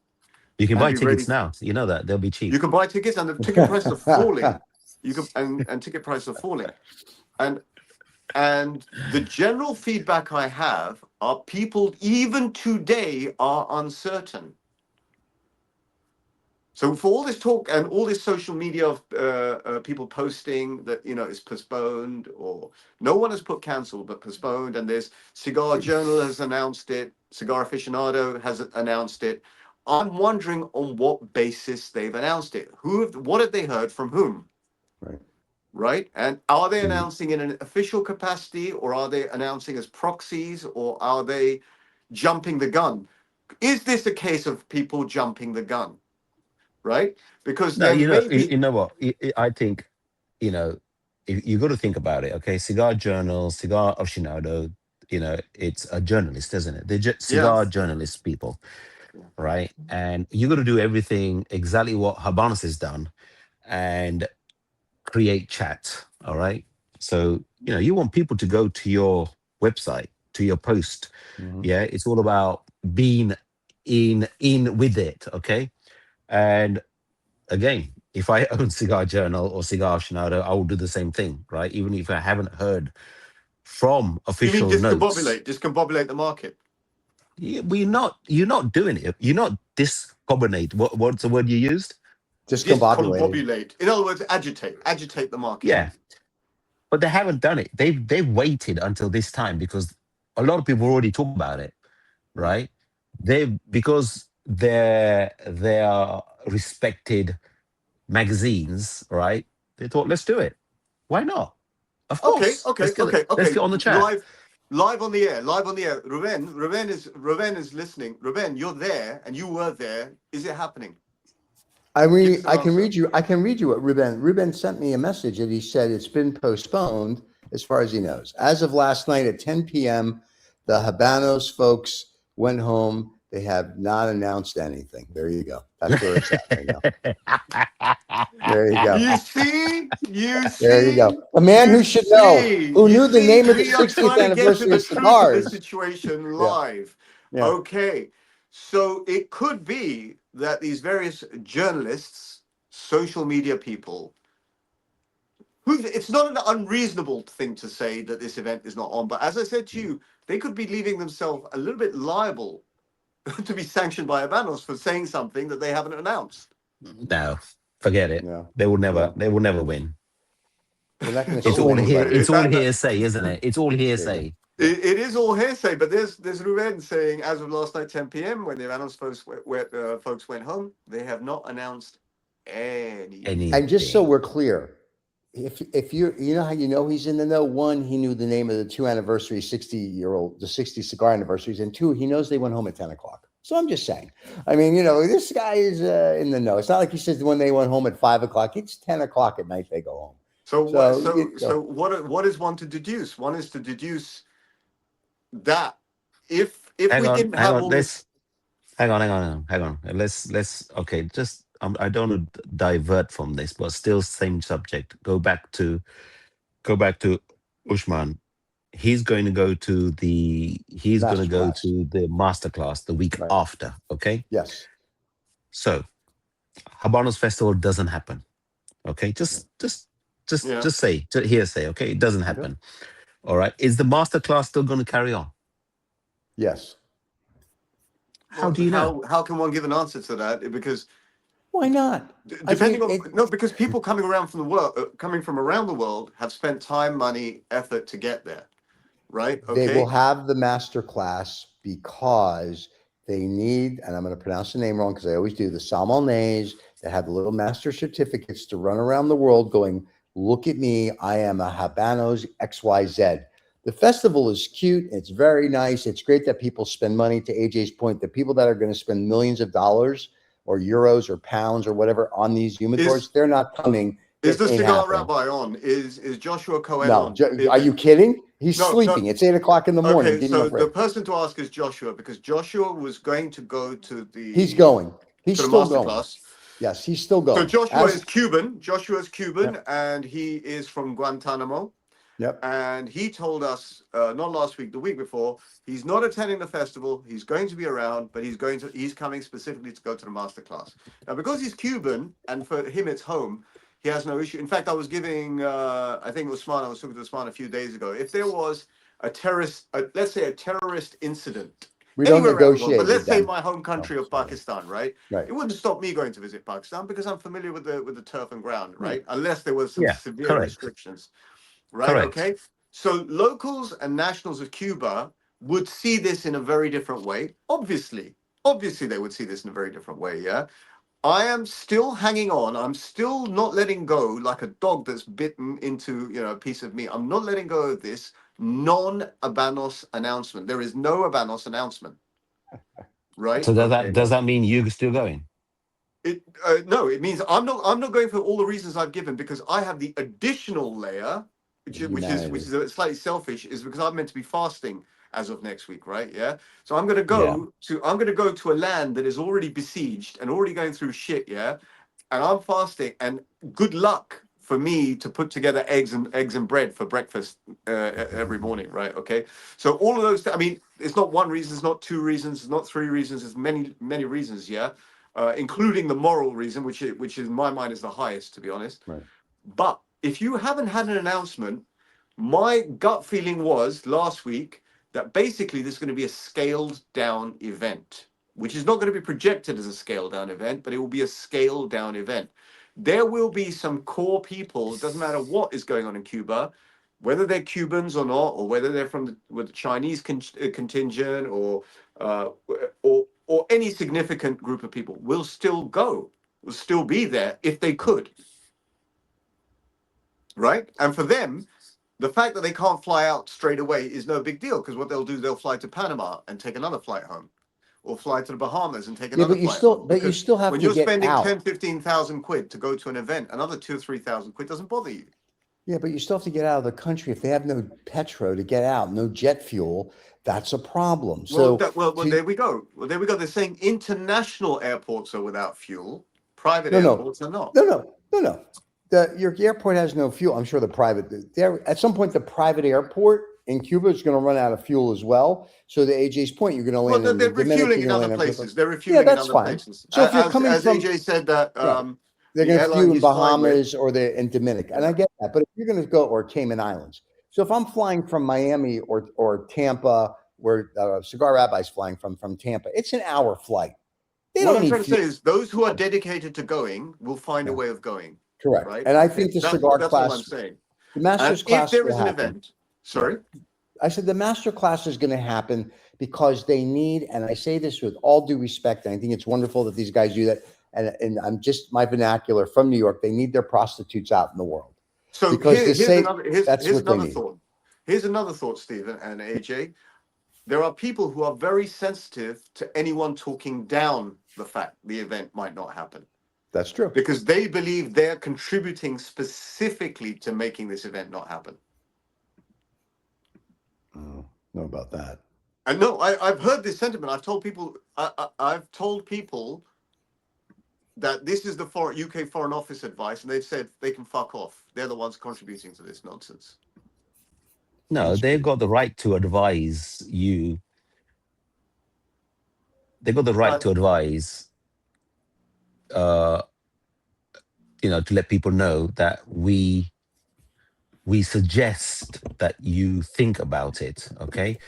You can buy tickets now. You know that they'll be cheap. You can buy tickets, and the ticket prices are falling. And ticket prices are falling. And And the general feedback I have are people even today are uncertain. So for all this talk and all this social media of people posting that it's postponed, or no one has put cancelled but postponed, and there's Cigar Journal has announced it, Cigar Aficionado has announced it. I'm wondering on what basis they've announced it. What have they heard from whom? Right? And are they announcing in an official capacity, or are they announcing as proxies, or are they jumping the gun? Is this a case of people jumping the gun? Right? Because No, there may be. you know what? I think, you got to think about it. Okay, Cigar Journal, Cigar Aficionado, it's a journalist, isn't it? They're just Yeah. cigar journalist people, right? And you got to do everything exactly what Habanos has done, and create chat. All right. So you want people to go to your website, to your post. Yeah, it's all about being in with it. Okay. And again, if I own Cigar Journal or Cigar Aficionado, I will do the same thing, right? Even if I haven't heard from You mean official notes. discombobulate the market? You're not doing it. You're not discombobulate. What's the word you used? Discombobulate. In other words, agitate the market. Yeah, but they haven't done it. They've waited until this time because a lot of people already talk about it, right? Because they are respected magazines, right? They thought, let's do it. Why not? Of Okay, course. Let's get on the chat. Live on the air. Ruben is listening. Ruben, you're there, and you were there. Is it happening? I can read you what Ruben sent me a message that he said it's been postponed as far as he knows. As of last night at 10 p.m., the Habanos folks went home. They have not announced anything. There you go. That's where it's at right now. There you go. You see? There you go. A man who should know, who knew the name of the 60th anniversary of Cigars. The situation live. Yeah. Okay. So it could be that these various journalists, social media people, it's not an unreasonable thing to say that this event is not on, but as I said to you, they could be leaving themselves a little bit liable to be sanctioned by Habanos for saying something that they haven't announced. No, forget it. No. They will never win. It's all hearsay, isn't it? It's all hearsay. It is all hearsay, but there's Ruben saying, as of last night, 10 p.m., when the Habanos folks went home, they have not announced anything. And just so we're clear, if you know how you know he's in the know, one, he knew the name of the 2 anniversary 60 cigar anniversaries, and 2, he knows they went home at 10 o'clock. So I'm just saying, I mean, this guy is in the know. It's not like he says when they went home at 5 o'clock, it's 10 o'clock at night they go home. So what is one to deduce? One is to deduce that if we didn't have all this. Hang on. Let's okay. Just I don't want to divert from this, but still same subject. Go back to Ushman. He's going to go to the masterclass the week after. Okay. Yes. So Habanos Festival doesn't happen. Okay. Just say hearsay. Okay, it doesn't happen. Okay. All right. Is the masterclass still going to carry on? Yes. How do you know? How can one give an answer to that? Because why not? Because people coming around from the world, coming from around the world, have spent time, money, effort to get there, right? Okay. They will have the master class because they need, and I'm going to pronounce the name wrong because I always do, the sommeliers that have the little master certificates to run around the world going, look at me, I am a Habanos XYZ. The festival is cute. It's very nice. It's great that people spend money. To AJ's point, the people that are going to spend millions of dollars or euros or pounds or whatever on these humidors, they're not coming. Is the cigar rabbi on? Is Joshua Cohen on? Are you kidding? He's sleeping. It's 8 o'clock in the morning. Okay, so the person to ask is Joshua, because Joshua was going to go to the. He's going. He's still going. Class. Yes, he's still going. So Joshua is Cuban. Joshua's Cuban, and he is from Guantanamo. Yep. And he told us, not last week, the week before, he's not attending the festival. He's going to be around, but he's coming specifically to go to the masterclass. Now, because he's Cuban and for him it's home, He has no issue. In fact, I was giving, I think it was Smart, I was talking to Smart a few days ago. If there was a terrorist, let's say a terrorist incident We don't anywhere around the world, but negotiate let's with say them. my home country of sorry. Pakistan, right? Right. It wouldn't stop me going to visit Pakistan because I'm familiar with the turf and ground, right? Unless there was some Yeah, severe correct. restrictions, right? Correct. Okay. So locals and nationals of Cuba would see this in a very different way. Obviously, they would see this in a very different way. Yeah. I am still hanging on. I'm still not letting go, like a dog that's bitten into, a piece of meat. I'm not letting go of this non-Habanos announcement. There is no Habanos announcement, right? So does Okay. that mean you're still going? No, it means I'm not going for all the reasons I've given because I have the additional layer, which is slightly selfish, is because I'm meant to be fasting as of next week, right? Yeah. So I'm gonna Yeah. go to a land that is already besieged and already going through shit, yeah. And I'm fasting, and good luck for me to put together eggs and bread for breakfast every morning, right? Okay. So all of those, I mean, it's not one reason, it's not two reasons, it's not three reasons, it's many reasons, yeah. Including the moral reason, which in my mind is the highest, to be honest. Right. But if you haven't had an announcement, my gut feeling was last week that basically this is going to be a scaled down event, which is not going to be projected as a scaled down event, but it will be a scaled down event. There will be some core people, it doesn't matter what is going on in Cuba, whether they're Cubans or not, or whether they're from the Chinese contingent uh, or any significant group of people will still go, will still be there if they could. Right? And for them, the fact that they can't fly out straight away is no big deal because what they'll do, they'll fly to Panama and take another flight home, or fly to the Bahamas and take another flight home. But you still have when to you're get spending out. 10,000-15,000 quid to go to an event, another 2,000 or 3,000 quid doesn't bother you. Yeah, but you still have to get out of the country. If they have no petro to get out, no jet fuel, that's a problem. So, there we go. Well, there we go. They're saying international airports are without fuel. Private No, airports are not. No. Your airport has no fuel. I'm sure the private there at some point the private airport in Cuba is going to run out of fuel as well. So to AJ's point, you're going to land in they're the Dominican, refueling in other places. They're refueling in other places. So if you're coming as from, AJ said that they're the going to airline fuel in he's flying with- Bahamas or they're in Dominican, and I get that. But if you're going to go or Cayman Islands, so if I'm flying from Miami or Tampa, where Cigar Rabbi's flying from Tampa, it's an hour flight. What I'm trying to say is those who are dedicated to going will find a way of going. Correct. Right? And I think the cigar that's class, what I'm saying. the master's class, if there is an event, sorry, I said the master class is going to happen because they need, and I say this with all due respect, and I think it's wonderful that these guys do that. And I'm just my vernacular from New York. They need their prostitutes out in the world. So because here's another need. thought. Here's another thought, Stephen and AJ. There are people who are very sensitive to anyone talking down the fact the event might not happen. That's true. Because they believe they're contributing specifically to making this event not happen. Oh, know about that. And no, I've heard this sentiment. I've told people that this is the UK Foreign Office advice, and they've said they can fuck off. They're the ones contributing to this nonsense. No, they've got the right to advise you. They've got the right to advise, to let people know that we suggest that you think about it. Okay,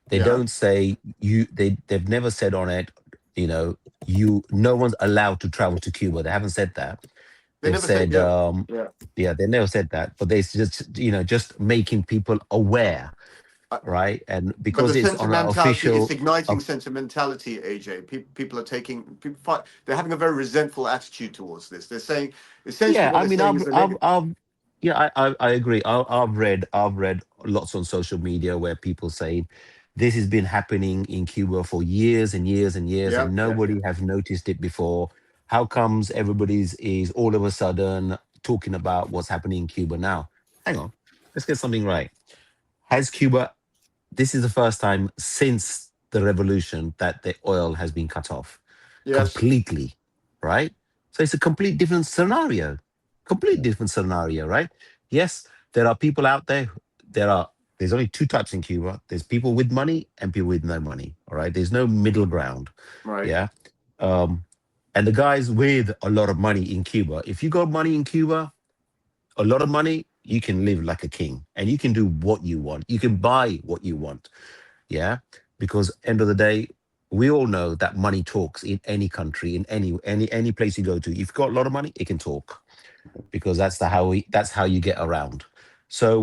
they don't say they've never said on it, no one's allowed to travel to Cuba. They haven't said that. They've said, they never said that, but they just making people aware, right? And because it's on an official, it's igniting sentimentality. AJ, people are they're having a very resentful attitude towards this. They're saying essentially, I agree. I've read lots on social media where people say this has been happening in Cuba for years and years and years, and nobody has noticed it before. How comes everybody's is all of a sudden talking about what's happening in Cuba now? Hang on, let's get something right. Has Cuba? This is the first time since the revolution that the oil has been cut off completely, right? So it's a complete different scenario. Right? Yes, there are people out there. There's only two types in Cuba. There's people with money and people with no money. All right. There's no middle ground. Right. Yeah. And the guys with a lot of money in Cuba, if you got money in Cuba, a lot of money, you can live like a king and you can do what you want. You can buy what you want. Yeah. Because end of the day, we all know that money talks in any country, in any place you go to. If you've got a lot of money, it can talk because that's how you get around. So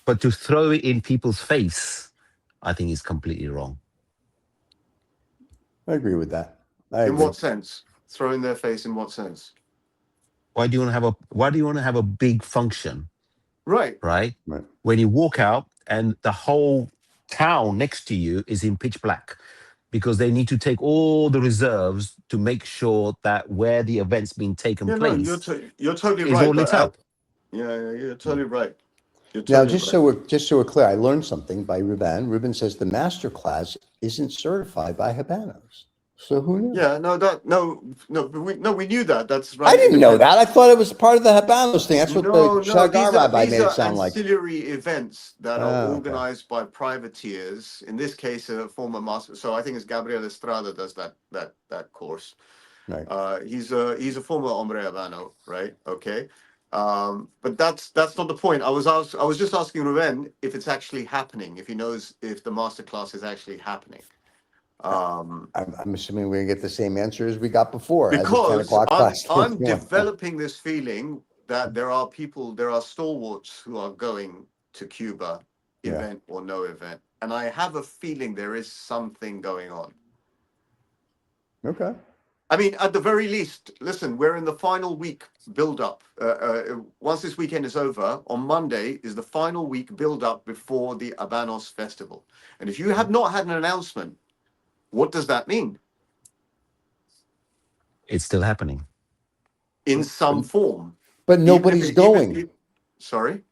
but to throw it in people's face, I think is completely wrong. I agree with that. I In agree. what sense? Throw in their face in what sense? Why do you want to have a big function, Right. right? Right. When you walk out and the whole town next to you is in pitch black because they need to take all the reserves to make sure that where the event's been taken Yeah, no, place you're totally is all right. But lit up. you're totally right. You're Now, totally right. just so we're clear, I learned something by Ruben. Ruben says the master class isn't certified by Habanos. So who knew? Yeah, we knew that. That's I right. didn't know Independent. that. I thought it was part of the Habanos thing. That's what the No, Cigar rabbi these made it are sound like. ancillary events that are Oh, okay. organized by privateers. In this case, a former master. So I think it's Gabriel Estrada does that course. Right. He's a former hombre habano, right? Okay. But that's not the point. I was just asking Ruben if it's actually happening, if he knows if the master class is actually happening. I'm assuming we're gonna get the same answer as we got before, as of 10 Because o'clock class. I'm developing this feeling that there are stalwarts who are going to Cuba, Yeah. event or no event, and I have a feeling there is something going on. Okay. I mean, at the very least, listen, we're in the final week build up. Once this weekend is over, on Monday is the final week build up before the Habanos Festival. And if you have not had an announcement, what does that mean? It's still happening. In some form. But Even nobody's if even going. sorry?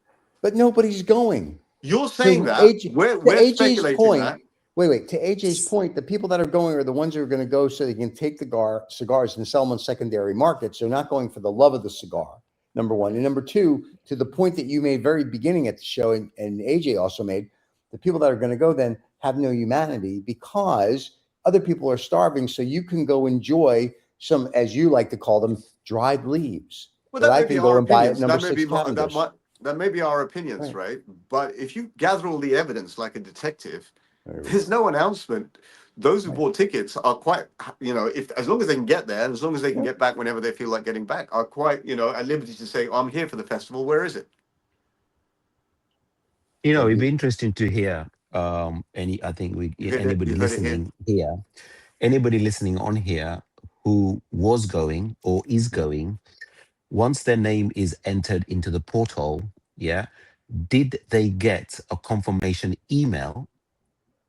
But nobody's going. You're So saying that. to We're AJ's speculating point, that. wait. To AJ's point, the people that are going are the ones who are going to go so they can take the cigars and sell them on secondary markets. They're not going for the love of the cigar. Number one, and number two, to the point that you made very beginning at the show, and AJ also made, the people that are going to go then have no humanity because other people are starving. So you can go enjoy some, as you like to call them, dried leaves Well, that that I may be can our go and buy at opinions. number That may 6 be Cavendish. that may be our opinions, Right. right? But if you gather all the evidence like a detective, There we go. there's no announcement. Those who Right. bought tickets are quite, if as long as they can get there, and as long as they can Yeah. get back whenever they feel like getting back, are quite, at liberty to say, "I'm here for the festival. Where is it?" It'd be interesting to hear I think You heard it. You heard it here. anybody listening on here who was going or is going, once their name is entered into the portal, yeah, did they get a confirmation email,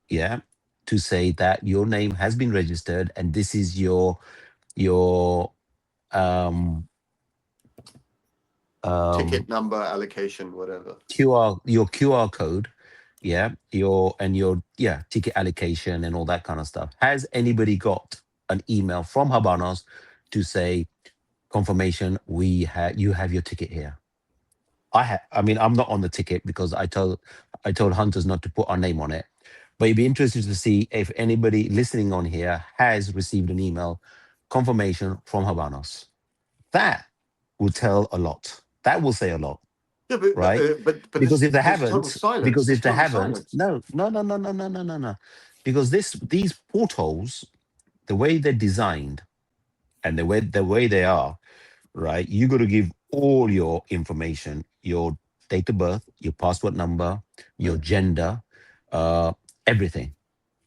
yeah, to say that your name has been registered and this is your um Ticket um number, allocation, whatever. QR code, yeah, your ticket allocation and all that kind of stuff. Has anybody got an email from Habanos to say confirmation you have your ticket here? I mean, I'm not on the ticket because I told hunters not to put our name on it. But it'd be interesting to see if anybody listening on here has received an email confirmation from Habanos. That will tell a lot. That will say a lot, Yeah, but right? Because if they there's total haven't, silence. There's total silence. no. Because these portals, the way they're designed and the way they are, right? You got to give all your information, your date of birth, your passport number, your Right. gender, uh, everything.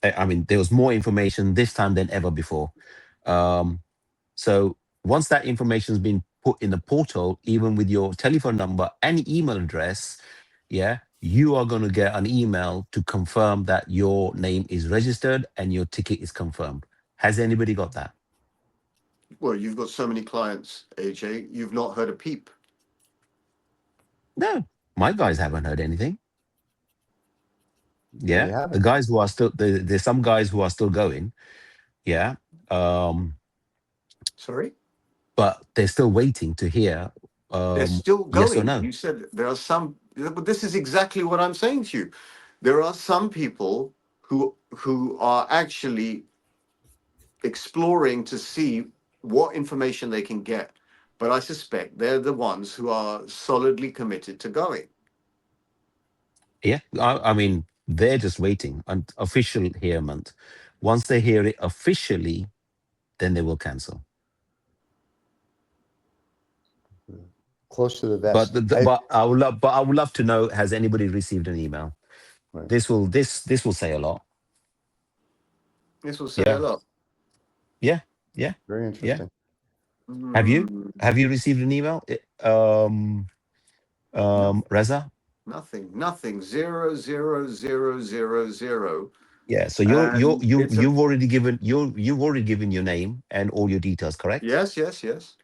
I mean, there was more information this time than ever before. Um, so once that information has been put in the portal, even with your telephone number and email address, yeah, you are going to get an email to confirm that your name is registered and your ticket is confirmed. Has anybody got that? Well, you've got so many clients, AJ. You've not heard a peep. No, my guys haven't heard anything. No, you Yeah, the haven't. guys who are still there's some guys who are still going. Yeah, um, Sorry? but they're still waiting to hear They're still yes or going. no. You said there are some, but this is exactly what I'm saying to you. There are some people who are actually exploring to see what information they can get but I suspect they're the ones who are solidly committed to going. Yeah, I mean, they're just waiting on official hearment. Once they hear it officially, then they will cancel. Close to the But vest. but I would love to know, has anybody received an email? Right. This will say a lot. This will say a Yeah, lot. yeah, yeah, Very yeah. interesting. Have you Mm, have you received an email? no, Reza? nothing. 00000. Yeah. So And it's a you've already given your name and all your details, correct? yes, yes, yes.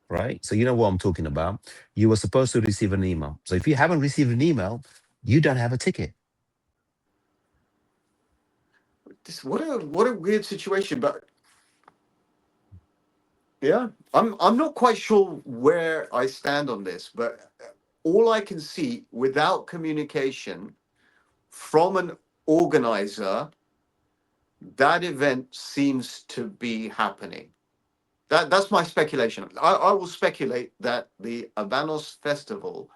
Right. So you know what I'm talking about. You were supposed to receive an email. So if you haven't received an email, you don't have a ticket. This what a weird situation. But yeah, I'm not quite sure where I stand on this. But all I can see without communication from an organizer, that event seems to be happening. That's my speculation. I will speculate that the Habanos Festival,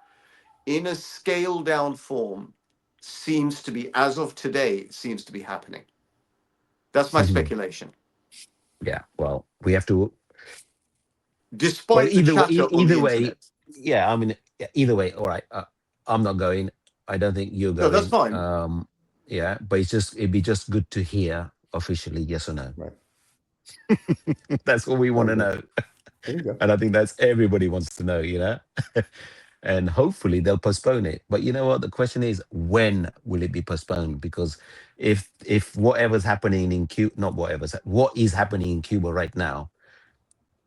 in a scaled down form, seems to be, as of today, seems to be happening. That's my speculation. Yeah. Well, we have to. Well, Despite the chatter on either the way. internet. Yeah. I mean, yeah, either way. All right. I'm not going. I don't think you're No, that's going. fine. Yeah. But it'd be just good to hear officially, yes or no. Right. That's what we I want to agree. know. There you go. And I think that's everybody wants to know, and hopefully they'll postpone it. But you know what? The question is, when will it be postponed? Because if whatever's happening in Cuba, not whatever's, what is happening in Cuba right now,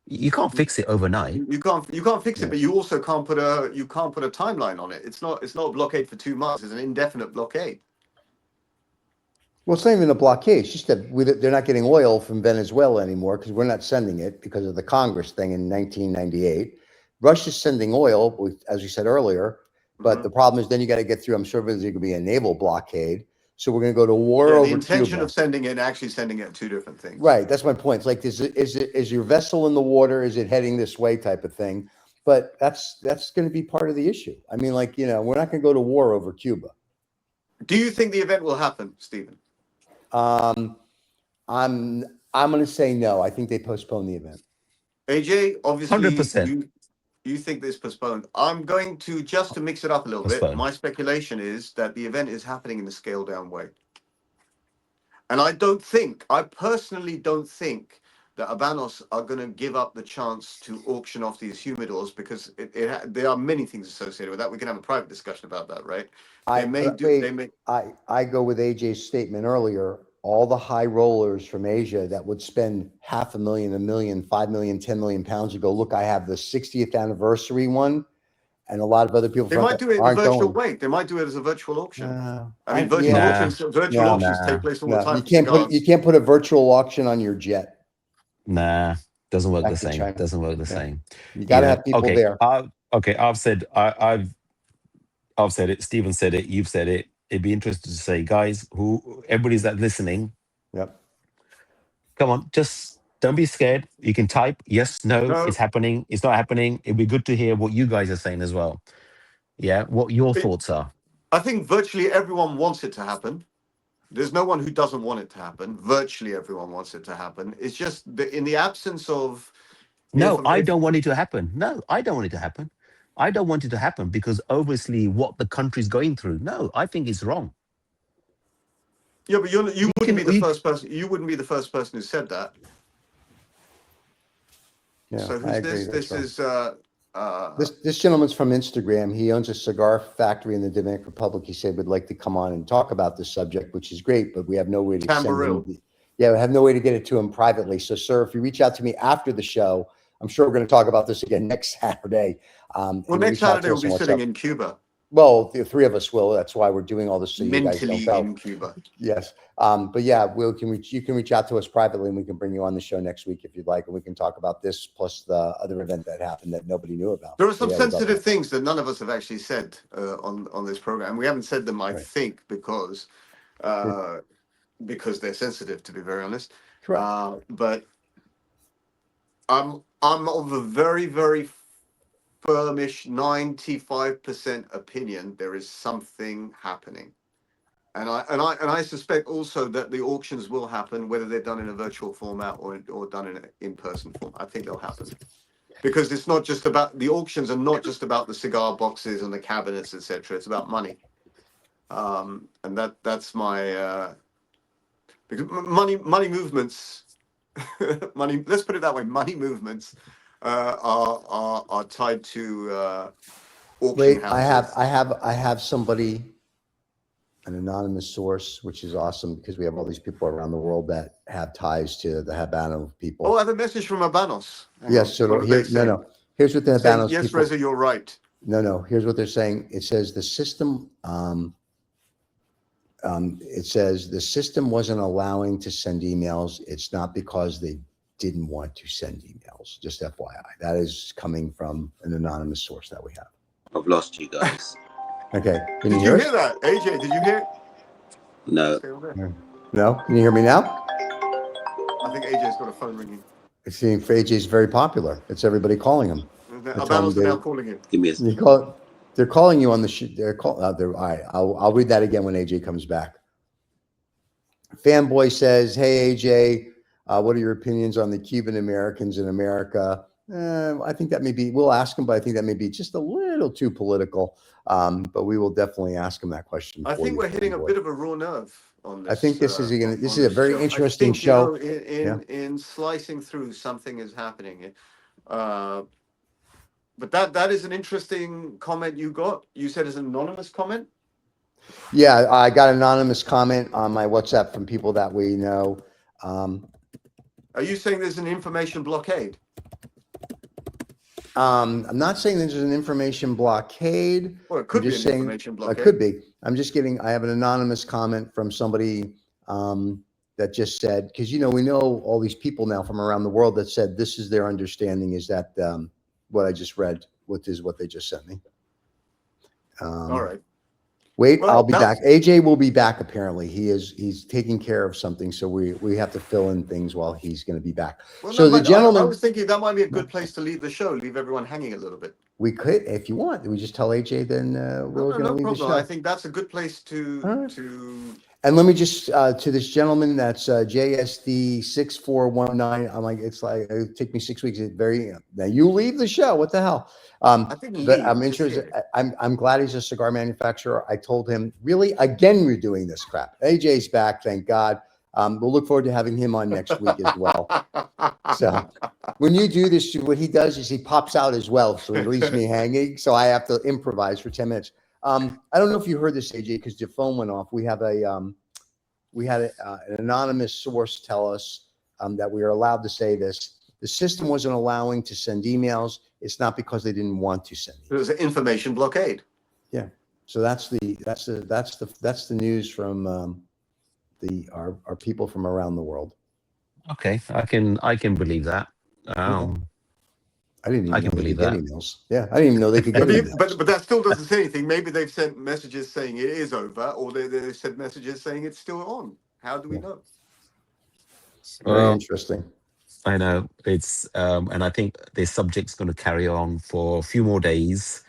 you can't fix it overnight. You can't fix it, Yeah. but you also can't put a timeline on it. It's not a blockade for 2 months. It's an indefinite blockade. Well, it's not even a blockade. It's just that they're not getting oil from Venezuela anymore because we're not sending it because of the Congress thing in 1998. Russia's sending oil, as we said earlier, but Mhm. the problem is then you got to get through. I'm sure there's going to be a naval blockade, so we're going to go to war Yeah, the over intention Cuba. of sending it and actually sending it are two different things. Right. That's my point. It's like, is your vessel in the water? Is it heading this way, type of thing? But that's going to be part of the issue. I mean, like, we're not going to go to war over Cuba. Do you think the event will happen, Stephen? I'm going to say no. I think they postponed the event. AJ, Hundred obviously percent you think this postponed. I'm going to just to mix it up a little bit. postponed. My speculation is that the event is happening in a scaled down way. And I personally don't think that Habanos are going to give up the chance to auction off these humidors because there are many things associated with that. We can have a private discussion about that, right? I go with AJ's statement earlier. All the high rollers from Asia that would spend $500,000, $1 million, 5 million, 10 million pounds to go, look, I have the 60th anniversary one, and a lot of other people They might do it in a aren't virtual going. way. They might do it as a virtual auction. I mean, Yeah, virtual no, auctions take place all the no, time for cigars. you can't put a virtual auction on your jet Nah, doesn't work the back to same. China. Doesn't work the Yeah, same. you got to have people Okay. there. Okay. I've said it. Steven said it. You've said it. It'd be interesting to say, guys, everybody's that listening. Yep. Come on, just don't be scared. You can type yes, no, No, it's happening, it's not happening. It'd be good to hear what you guys are saying as well. Yeah, what your thoughts are. I think virtually everyone wants it to happen. There's no one who doesn't want it to happen. Virtually everyone wants it to happen. It's just in the absence of No, I information. don't want it to happen. No, I don't want it to happen. I don't want it to happen because obviously what the country's going through. No, I think it's wrong. Yeah, but you You wouldn't can, be the first person. You wouldn't be the first person who said that. Yeah, So I who's agree. this? That's This right. is This gentleman's from Instagram. He owns a cigar factory in the Dominican Republic. He said would like to come on and talk about this subject, which is great, but we have no way to send Tamboril. him. Yeah, we have no way to get it to him privately. So, sir, if you reach out to me after the show, I'm sure we're going to talk about this again next Saturday. Well, and next reach out Saturday to we'll us be on what's sitting up. in Cuba, Well, the three of us will. That's why we're doing all this, so you guys don't mentally go. in Cuba. Yes. But yeah, you can reach out to us privately and we can bring you on the show next week if you'd like. And we can talk about this plus the other event that happened that nobody knew about. There are some Yeah, we'd love sensitive that. things that none of us have actually said on this program. We haven't said them, I Right. think, because they're sensitive, to be very honest. Correct. But I'm of a very, very firmish 95% opinion there is something happening. And I suspect also that the auctions will happen, whether they're done in a virtual format or done in an in-person format. I think they'll happen. Because it's not just about the auctions are not just about the cigar boxes and the cabinets, etc. It's about money. And that's my because money movements money, let's put it that way, money movements are tied to auction Wait, houses. I have somebody, an anonymous source, which is awesome because we have all these people around the world that have ties to the Habano people. Oh, I have a message from Habanos. Yes, so here, no. Here's what the Habanos yes, people. Reza, you're right. No. Here's what they're saying. It says the system. It says the system wasn't allowing to send emails. It's not because they didn't want to send emails. Just FYI, that is coming from an anonymous source that we have. I've lost you guys. Okay. Can Did you hear that, AJ? Did you hear it? No. No. Can you hear me now? I think AJ's got a phone ringing. It seems AJ's very popular. It's everybody calling him. Habanos are now calling him. Give me a You call it. They're calling you on the they're call. All right. I'll read that again when AJ comes back. Fanboy says, "Hey AJ, what are your opinions on the Cuban Americans in America?" I think that may be. We'll ask him, but I think that may be just a little too political. But we will definitely ask him that question. I think we're hitting a bit of a raw nerve on this. I think this is a very interesting show. In slicing through, something is happening. But that is an interesting comment you got. You said it's an anonymous comment? Yeah, I got an anonymous comment on my WhatsApp from people that we know. Are you saying there's an information blockade? I'm not saying there's an information blockade. Well, it could be an information blockade. It could be. I have an anonymous comment from somebody that just said, because, we know all these people now from around the world that said this is their understanding is that what I just read, what they just sent me. All right. Wait, well, I'll be back. AJ will be back. Apparently, he's taking care of something, so we have to fill in things while he's going to be back. Well, so the gentleman, I was thinking that might be a good place to leave the show, leave everyone hanging a little bit. We could, if you want. We just tell AJ, then we're going to leave the show. I think that's a good place to. And let me just to this gentleman that's JSD6419. I'm like, it took me 6 weeks. Now you leave the show. What the hell? I think but I'm interested. I'm glad he's a cigar manufacturer. I told him, really, again, we're doing this crap. AJ's back, thank God. We'll look forward to having him on next week as well. So when you do this, what he does is he pops out as well. So he leaves me hanging. So I have to improvise for 10 minutes. I don't know if you heard this, AJ, because your phone went off. We have an anonymous source tell us that we are allowed to say this. The system wasn't allowing to send emails. It's not because they didn't want to send. It was an information blockade. Yeah. So that's the news from our people from around the world. Okay, I can believe that. I didn't even know they could get emails. Yeah, I didn't even know they could get emails. But that still doesn't say anything. Maybe they've sent messages saying it is over, or they've sent messages saying it's still on. How do we know? Very interesting. I know it's, and I think this subject's going to carry on for a few more days.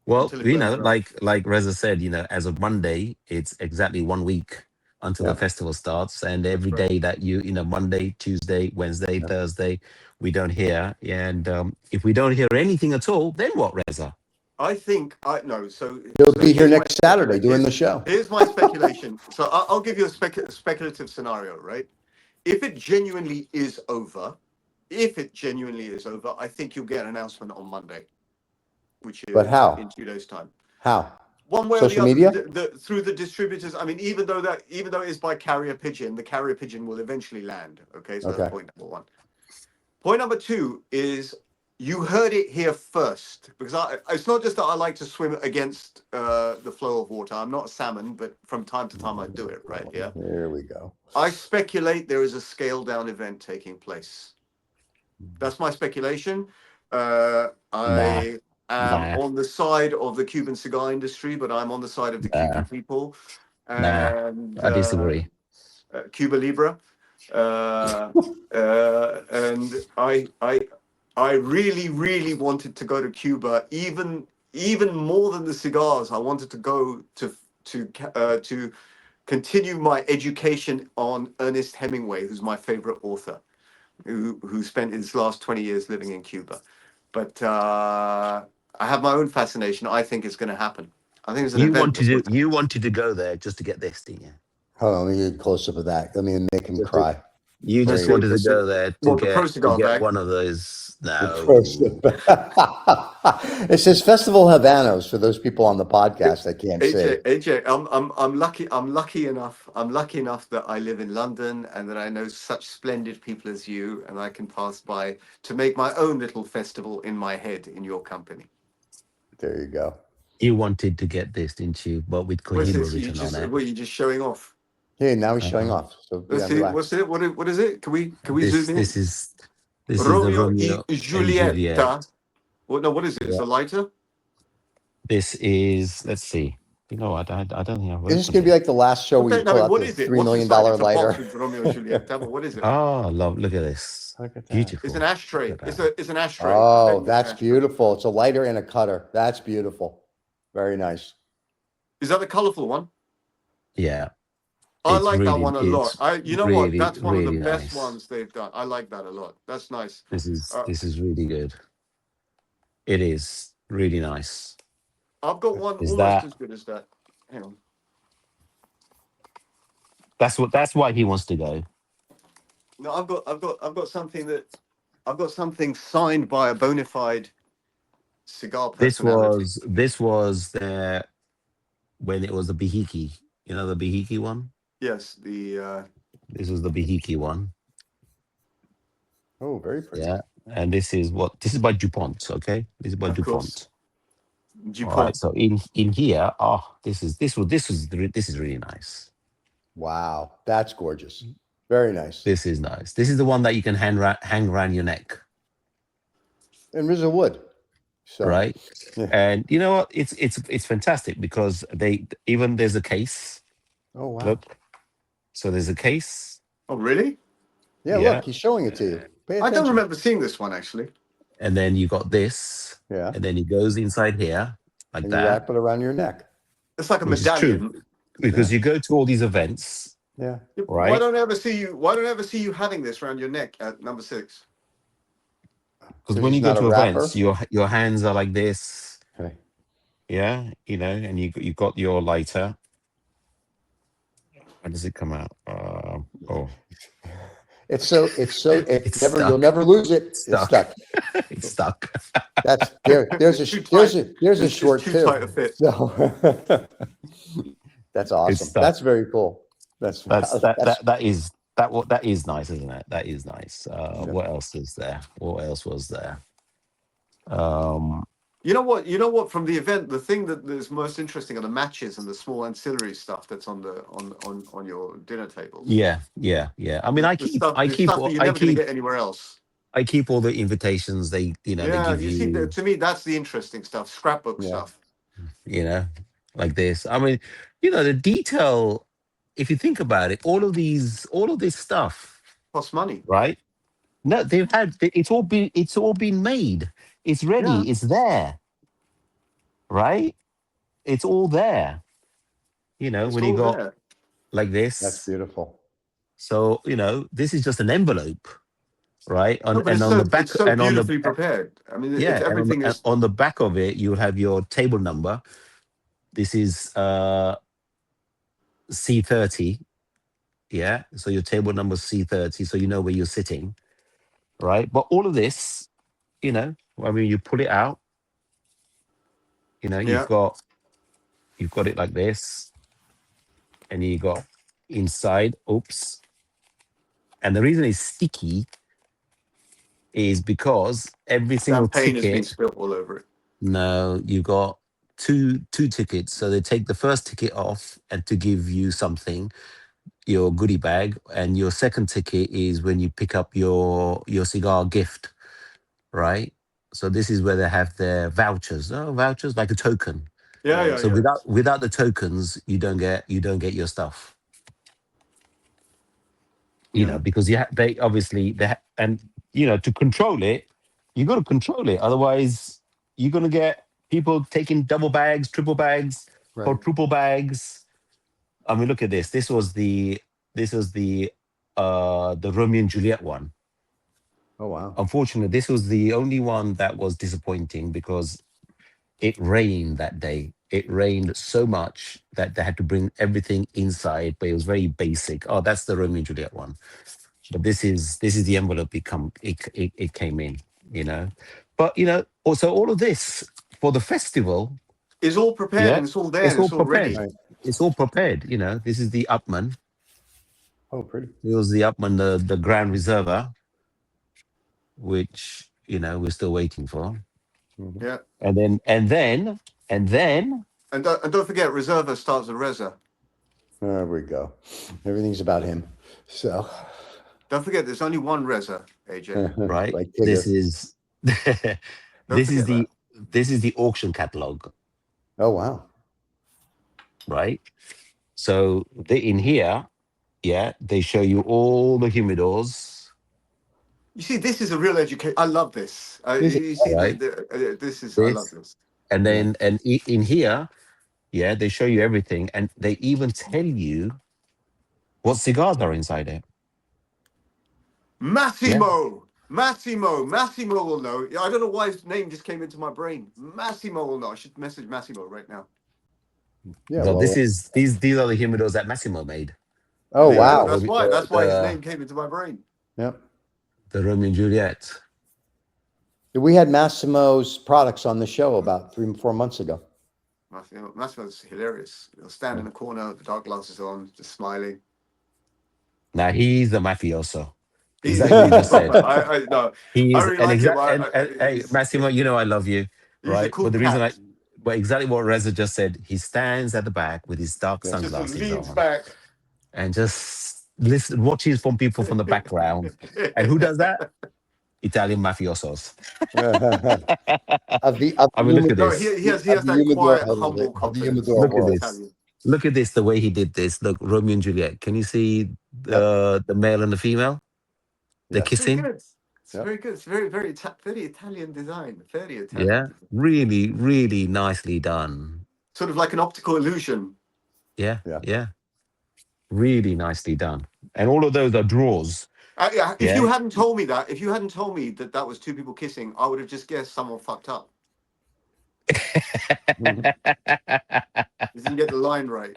Well, like Reza said, as of Monday, it's exactly 1 week until the festival starts, and every day that Monday, Tuesday, Wednesday, Thursday, we don't hear. And if we don't hear anything at all, then what, Reza? I think So he'll be here next Saturday doing the show. Here's my speculation. So I'll give you a speculative scenario, right? If it genuinely is over, I think you'll get an announcement on Monday, which is in 2 days' time. How? One way Social or the other, media? through the distributors. I mean, even though it's by carrier pigeon, the carrier pigeon will eventually land. Okay, so that's point number one. Point number two is you heard it here first, because it's not just that I like to swim against the flow of water. I'm not a salmon, but from time to time I do it, right? Yeah. There we go. I speculate there is a scale down event taking place. That's my speculation. I am on the side of the Cuban cigar industry, but I'm on the side of the Cuban people. And, I disagree. Cuba Libre. And I really, really wanted to go to Cuba, even more than the cigars. I wanted to go to continue my education on Ernest Hemingway, who's my favorite author, who spent his last 20 years living in Cuba. But I have my own fascination. I think it's going to happen. I think it's an event that's going to You wanted to go there just to get this, didn't you? Hold on, let me get a close up of that. Let me make him Just to- cry. You let's just see, wanted to let's see. go there Well, the pro to cigar get bag. one of those. The No, first- it says Festival Habanos for those people on the podcast that can't see. AJ, I'm lucky. I'm lucky enough. I'm lucky enough that I live in London and that I know such splendid people as you, and I can pass by to make my own little festival in my head in your company. There you go. you wanted to get this, didn't you? But with What's Cohiba this? You written on just it. were you just showing off? Hey, now he's showing Uh, off. So Let's yeah, see. relax. What's it? What is it? Can we this zoom in? this is the Romeo Romeo y and Juliet. Julieta. What? No, what is it? It's Yeah. a lighter. This is, let's see. You know what? I don't think I've Is this opened going to be it. like the last show where you I pull mean, out what the is it? $3 What's million inside? It's a box lighter? with Romeo and Juliet. Tell me, what is it? Oh, love! Look at this. Look at that. Beautiful. It's an ashtray. Look at that. It's an ashtray. Oh, that's beautiful. It's a lighter and a cutter. That's beautiful. Very nice. Is that the colorful one? Yeah, I it's like that really, one a lot. You know what? really, That's one of the really best nice. ones they've done. I like that a lot. That's nice. This Uh, is really good. It is really nice. I've got one Is almost that as good as that. Hang on. that's why he wants to go. No, I've got something signed by a bona fide cigar personality. This was the when it was the Bihiki. You know the Bihiki one? Yes, the This was the Bihiki one. Oh, very pretty. Yeah. And this is by DuPont, okay? This is by of course, DuPont. All DuPont. right. So in here, this is really nice. Wow, that's gorgeous. Very nice. This is nice. This is the one that you can hang around your neck, And Rizzo wood. So, right? yeah. And you know what? It's fantastic because there's a case. Oh, wow. Look. So there's a case. Oh, really? Yeah, Yeah. look, he's showing it to you. Pay I attention. don't remember seeing this one actually. And then you got this. Yeah. And then it goes inside here like And you that. wrap it around your neck. It's like a Which is medallion. true. Because you go to all these events. Yeah. Why Right. don't I ever see you? Why don't I ever see you having this around your neck at number 6? Because when he's you go not to a rapper? events, your hands are like this. Okay. Yeah, and you got your lighter. When does it come out? It's never, stuck. you'll never lose it. It's Stuck. stuck. It's stuck. That's there's a Too tight. there's a It's just short too too. tight a fit. So that's awesome. stuck. That's very cool. That is nice, isn't it? That is nice. What else is there? What else was there? You know what? You know what? From the event, the thing that is most interesting are the matches and the small ancillary stuff that's on the on your dinner tables. Yeah. I mean, The stuff that you're never going to get anywhere else. I keep all the invitations. They Yeah, they give you see, to me, that's the interesting stuff. Scrapbook stuff. Like this. I mean, the detail. If you think about it, all of this stuff Costs money. right? No, it's all been made. It's ready. Yeah. It's there, right? It's all there. It's when you all got there. like this. That's beautiful. So this is just an envelope, right? No, but On the back, it's so and on beautifully the prepared. I mean, yeah, it's, everything and is. on the back of it, you'll have your table number. This is C30. Yeah, so your table number is C30, so you know where you're sitting, right? But all of this, I mean, you pull it out. Yeah. You've got it like this, and you got inside. Oops. And the reason it's sticky is because every single Champagne has been ticket. spilled all over it. No, you got two tickets. So they take the first ticket off and to give you something, your goodie bag, and your second ticket is when you pick up your cigar gift, right? So this is where they have their vouchers. Oh, vouchers like a token. Yeah. So without the tokens, you don't get your stuff. Because they obviously and to control it, You got to control it. Otherwise, you're gonna get people taking double bags, triple bags, quadruple bags. I mean, look at this. This was the Romeo and Juliet one. Oh wow. Unfortunately, this was the only one that was disappointing because it rained that day. It rained so much that they had to bring everything inside, but it was very basic. Oh, that's the Romeo and Juliet one. But this is the envelope it came in, you know. But also all of this for the festival, It's all prepared yeah, and it's all there it's and all it's all prepared. ready. Right. It's all prepared, you know. This is the Upman. Oh, pretty. It was the Upman, the Grand Reserva, which we're still waiting for. Mhm. Yeah. And then And don't forget, Reserva starts with Reza. There we go. Everything's about him. So Don't forget, there's only one Reza, AJ. right, like this Tigger. is Don't this is forget that. the auction catalog, Oh wow. right? So in here, yeah, they show you all the humidors, You see, this is a real education. I love this. Is it? You see, right? this is. I love This, this. and Yeah. then in here, yeah, they show you everything, and they even tell you what cigars are inside it. Yeah, Massimo will know. I don't know why his name just came into my brain. Massimo will know. I should message Massimo right now. Yeah. so Well. these are the humidors that Massimo made. Oh There you go. wow. That's why. That's why his name came into my brain. Yep. The Romeo and Juliet. We had Massimo's products on the show about 3-4 months ago. Massimo's hilarious. He'll stand in the corner with the dark glasses on, just smiling. Now he's a mafioso. He's Exactly what you just said. proper. No, He I is really an like him. exact. And hey, Massimo, I love you, He's a right? cool But cat. but exactly what Reza just said. He stands at the back with his dark Yeah. Just sunglasses leans on back. and just watches from people from the background. And who does that? Italian mafiosos. Of the I mean, look humidor, at No, this. he has of the that humidor, quiet, I love it. humble Of the confidence. humidor Look at world. this. Look at this. The way he did this. Look, Romeo and Juliet. Can you see the male and the female? They're Yep. It's very kissing. good. It's Yep. very good. It's very very Italian design. Very Italian. Yeah, Design. really, really nicely done. Sort of like an optical illusion. Yeah, Yeah. yeah, really nicely done. And all of those are draws. Yeah, if Yeah. you hadn't told me that, that was two people kissing, I would have just guessed someone fucked up. Mhm. You didn't get the line right.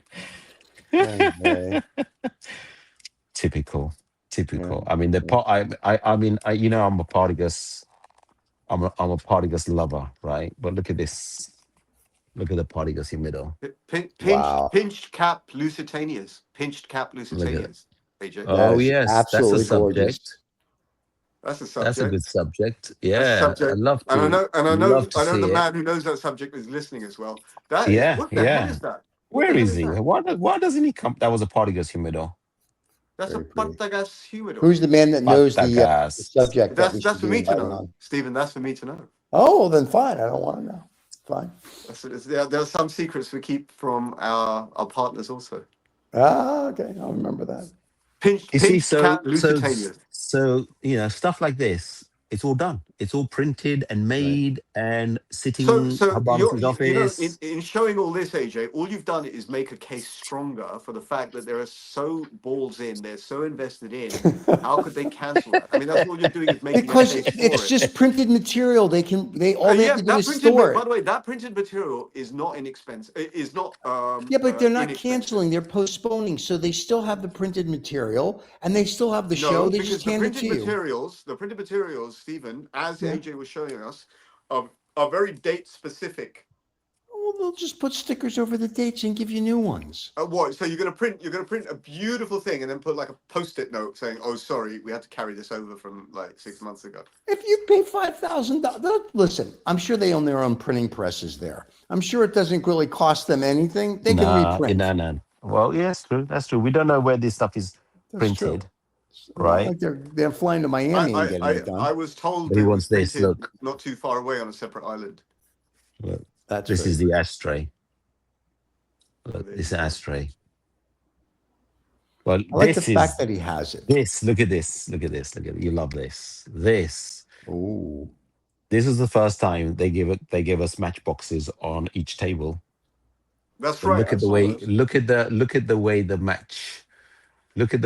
Okay. Typical. Yeah. I mean, the part. I mean, I'm a Partagas. I'm a Partagas lover, right? But look at this. Look at the Partagas in middle. Wow. Pinched cap Lusitanias. Pinched cap Look at it. Lusitanias. AJ. That Oh is yes, that's a absolutely gorgeous. subject. That's a That's a subject. good subject. That's a Yeah, subject. And love to I know see the it. man who knows that subject is listening as well. That is Yeah, what the hell yeah. is that? What Where the hell is is he? that? Why doesn't he come? That was a Partagas humidor. That's a Very pretty. Partagas humidor. Who's the man that knows the Patagas. subject that we That's should for be me to inviting know, on? Stephen. That's for me to know. Oh, well, then fine. I don't want to know. Fine. There are some secrets we keep from our partners also. Ah, okay. I'll remember that. You see, Pinched cap Lusitanias. so stuff like this. It's all done. It's all printed and made and sitting in So Habanos' office. in showing all this, AJ, all you've done is make a case stronger for the fact that they're so balls in, they're so invested in. How could they cancel that? I mean, that's all you're doing is making Because a case for it's it. just printed material. They all they have to do that is printed. store By it. the way, that printed material is not inexpensive. It is not. Yeah, but they're not inexpensive. canceling. They're postponing. So they still have the printed material and they still have the show. They just hand it to you. The printed materials, Stephen, as AJ was showing us, are very date specific. Well, they'll just put stickers over the dates and give you new ones. What? So you're gonna print a beautiful thing and then put like a post-it note saying, "Oh, sorry, we had to carry this over from like 6 months ago." If you pay $5,000, listen, I'm sure they own their own printing presses there. I'm sure it doesn't really cost them anything. They can reprint. No. Well, yes, true. That's true. We don't know where this stuff is That's true. printed, It's not right? like they're flying to Miami and getting it done. I was told But he it wants was this, printed look. not too far away on a separate island. Look, That's this very is the ashtray. Look, There this you go. ashtray. Well, I like this the is fact that he has it. this. Look at this. Look at this. Look at it. You love this. This. Ooh. This is the first time they give us matchboxes on each table. That's But right. look I at the saw way those. look at the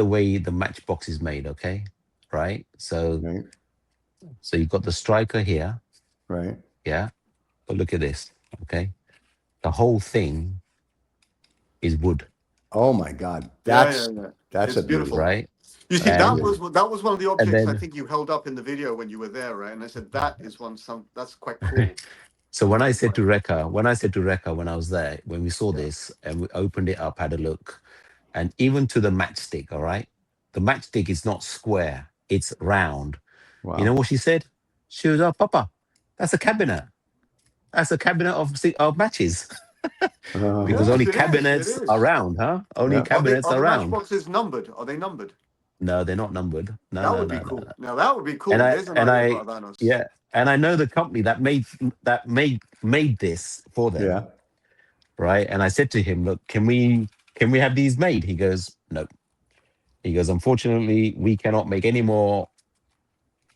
way the matchbox is made. Okay, right. So Right. you've got the striker here. Right. Yeah, but look at this. Okay, the whole thing is wood. Oh my God. Yeah. That's It's a beauty. beautiful. Right. You see, That's that a And beauty. was one of the and objects I then think you held up in the video when you were there, right? And I said that's quite cool. so when I said Right. to Rekha when I was there, when we saw this and we opened it up, had a look, and even to the matchstick, all right, the matchstick is not square, it's round. You know Wow. what she said? She was, "Oh, Papa, that's a cabinet. That's a cabinet of matches." Because Yes, only it is. It cabinets are is. round, huh? Only Yeah. cabinets Are are the round. matchboxes numbered? Are they numbered? No, they're not numbered. No, That no, would be no, no, cool. no. Now that would be And cool. I There's an and idea for I Habanos. yeah, and I know the company that made this for them, Yeah. right? And I said to him, "Look, can we have these made?" He goes, "No." He goes, "Unfortunately, we cannot make any more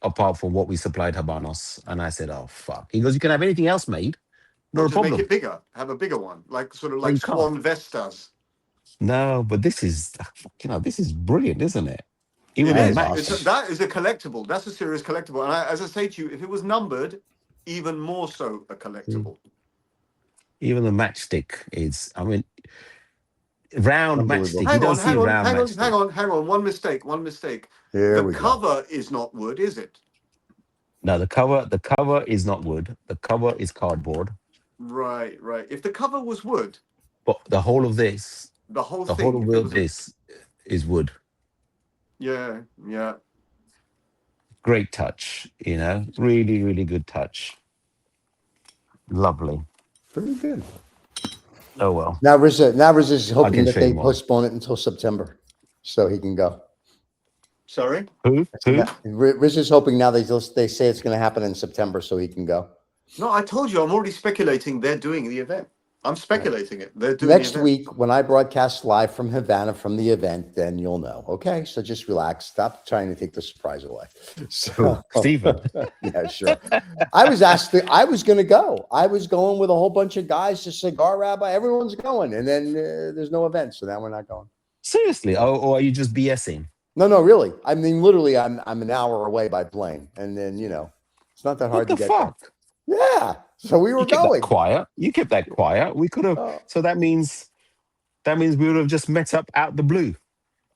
apart from what we supplied Habanos." And I said, "Oh fuck." He goes, "You can have anything else made, Or not a just make problem." it bigger. Have a bigger one, like sort of But like you can't. Swan Vestas. No, but this is, this is brilliant, isn't it? Even It the That is is. awesome. match, That is a collectible. That's a serious collectible. And as I say to you, if it was numbered, even more so a collectible. even the matchstick is. I mean, round matchstick. Unbelievable. You Hang don't on, see hang on, round hang on, hang matchstick. on, hang on. One mistake. One mistake. Here The we go. cover is not wood, is it? No, the cover is not wood. The cover is cardboard. Right, right. If the cover was wood, But the whole of this, the whole the whole thing, if it of was a this is wood. yeah, yeah. Great touch, really, really good touch. Lovely. Pretty good. Oh well, Now Riz is I hoping can that show they you more. postpone it until September so he can go. Sorry? Who? Who? Riz is hoping now they say it's going to happen in September so he can go. No, I told you I'm already speculating they're doing the event. I'm speculating it. They're doing Next the event. week, when I broadcast live from Havana from the event, then you'll know. Okay, so just relax. Stop trying to take the surprise away. So, Stephen. yeah, sure. I was going to go. I was going with a whole bunch of guys to Cigar Rabbi. Everyone's going, and then there's no event, so now we're not going. Seriously? Or are you just BSing? No, really. I mean, literally, I'm an hour away by plane, and then it's not that What hard to the get fuck? there. Yeah, so we were You kept that going. quiet. You kept that quiet. We could have. So that means we would have just met up out the blue.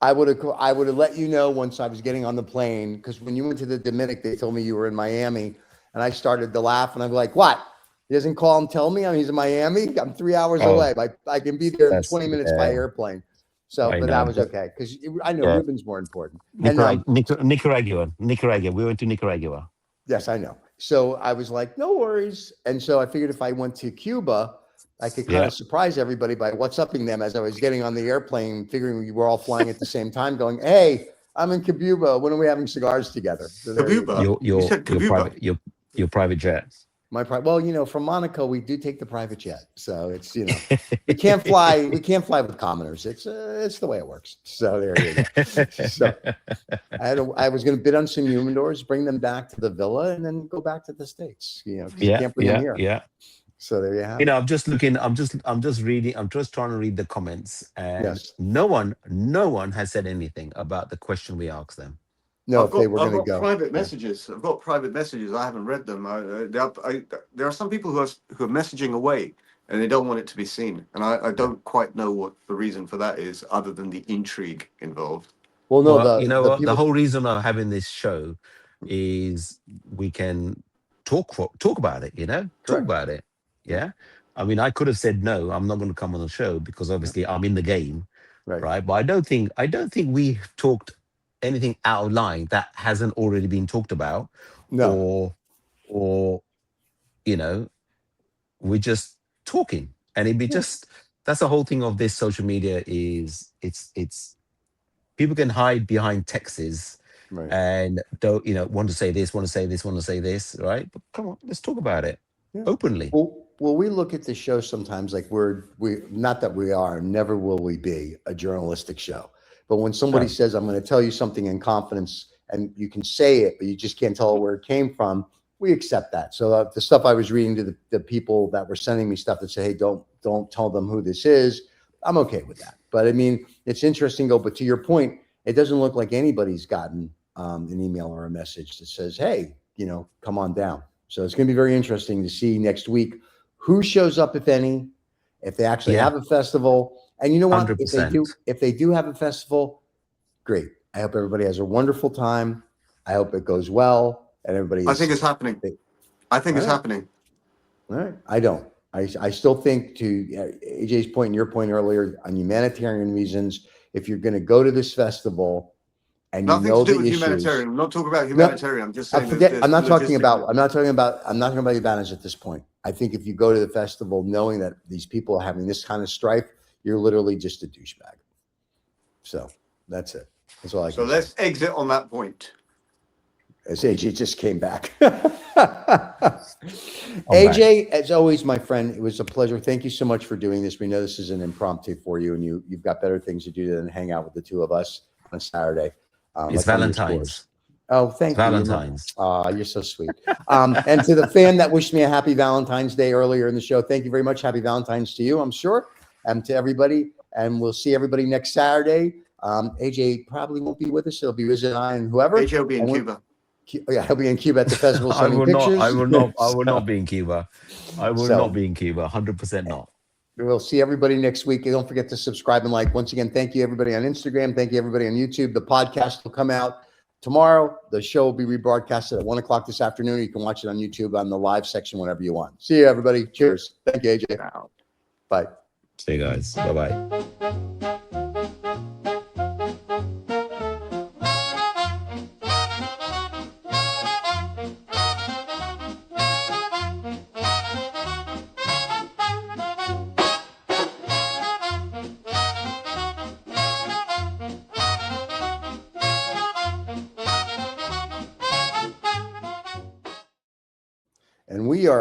I would have let you know once I was getting on the plane, because when you went to the Dominic, they told me you were in Miami, and I started to laugh, and I'm like, "What? He doesn't call and tell me he's in Miami? I'm 3 hours Oh, away. I can be there in that's 20 minutes by airplane." So, I but know. that was okay because I know Yeah. Ruben's more important. And Nicaragua. We went to Nicaragua. yes, I know. So I was like, no worries. And so I figured if I went to Cuba, I could kind Yeah. of surprise everybody by WhatsApping them as I was getting on the airplane, figuring we were all flying at the same time, going, "Hey, I'm in Cuba. When are we having cigars together?" So there you go. Kabuba? You said Kabuba. Your private jet. Well, from Monaco, we do take the private jet, so it's we can't fly. We can't fly with commoners. It's the way it works. So there you go. So I was going to bid on some humidors, bring them back to the villa, and then go back to the States. 'Cause you can't bring them here. Yeah. So there you have it. I'm just looking. I'm just reading. I'm just trying to read the comments, and Yes. no one has said anything about the question we asked them. No, I've if they got, were I've going to got go. private messages. I've got private messages. I haven't read them. There are some people who are messaging away and they don't want it to be seen. And I don't quite know what the reason for that is, other than the intrigue involved. Well, no, Well, you know the what? The people. whole reason of having this show is we can talk about it. Talk Correct. about it. Yeah. I mean, I could have said no. I'm not going to come on the show because obviously I'm in the game, right? But I don't think we've talked anything out of line that hasn't already been talked about. No. Or we're just talking, and it'd be just that's the whole thing of this social media is it's people can hide behind texts Right. and don't want to say this, want to say this, want to say this, right? But come on, let's talk about it openly. Well, we look at the show sometimes like we not that we are, never will we be a journalistic show. But when somebody says, "I'm going to tell you something in confidence," and you can say it, but you just can't tell where it came from, we accept that. So the stuff I was reading to the people that were sending me stuff that say, hey, don't tell them who this is. I'm okay with that. But I mean, it's interesting though, but to your point, it doesn't look like anybody's gotten an email or a message that says, hey, come on down. So it's going to be very interesting to see next week who shows up, if any, if they actually have a festival. And you know what? 100%. If they do have a festival, great. I hope everybody has a wonderful time. I hope it goes well and everybody. I think it's happening. I think it's happening. All right. I don't. I still think, to AJ's point and your point earlier, on humanitarian reasons, if you're going to go to this festival and nothing you know to do the with issues, humanitarian. I'm not talking about humanitarian. I'm just saying. I'm not talking about Habanos at this point. I think if you go to the festival knowing that these people are having this kind of strife, you're literally just a douchebag. So that's it. That's all I can say. Let's exit on that point. As AJ just came back. AJ, as always, my friend, it was a pleasure. Thank you so much for doing this. We know this is an impromptu for you, and you've got better things to do than hang out with the two of us on Saturday. It's Valentine's. Oh, thank Valentine's. you. You're so sweet. And to the fan that wished me a happy Valentine's Day earlier in the show, thank you very much. Happy Valentine's to you, I'm sure, and to everybody. And we'll see everybody next Saturday. AJ probably won't be with us. It'll be Riz and I and whoever. AJ will be in Cuba. Yeah, he'll be in Cuba at the festival. I will pictures. not. I will not be in Cuba. I will not be in Cuba. 100% not. We'll see everybody next week. And don't forget to subscribe and like. Once again, thank you everybody on Instagram. Thank you everybody on YouTube. The podcast will come out tomorrow. The show will be rebroadcasted at 1:00 this afternoon. You can watch it on YouTube on the live section whenever you want. See you everybody. Cheers. Thank you, AJ. Bye. See you guys. Bye-bye. And we are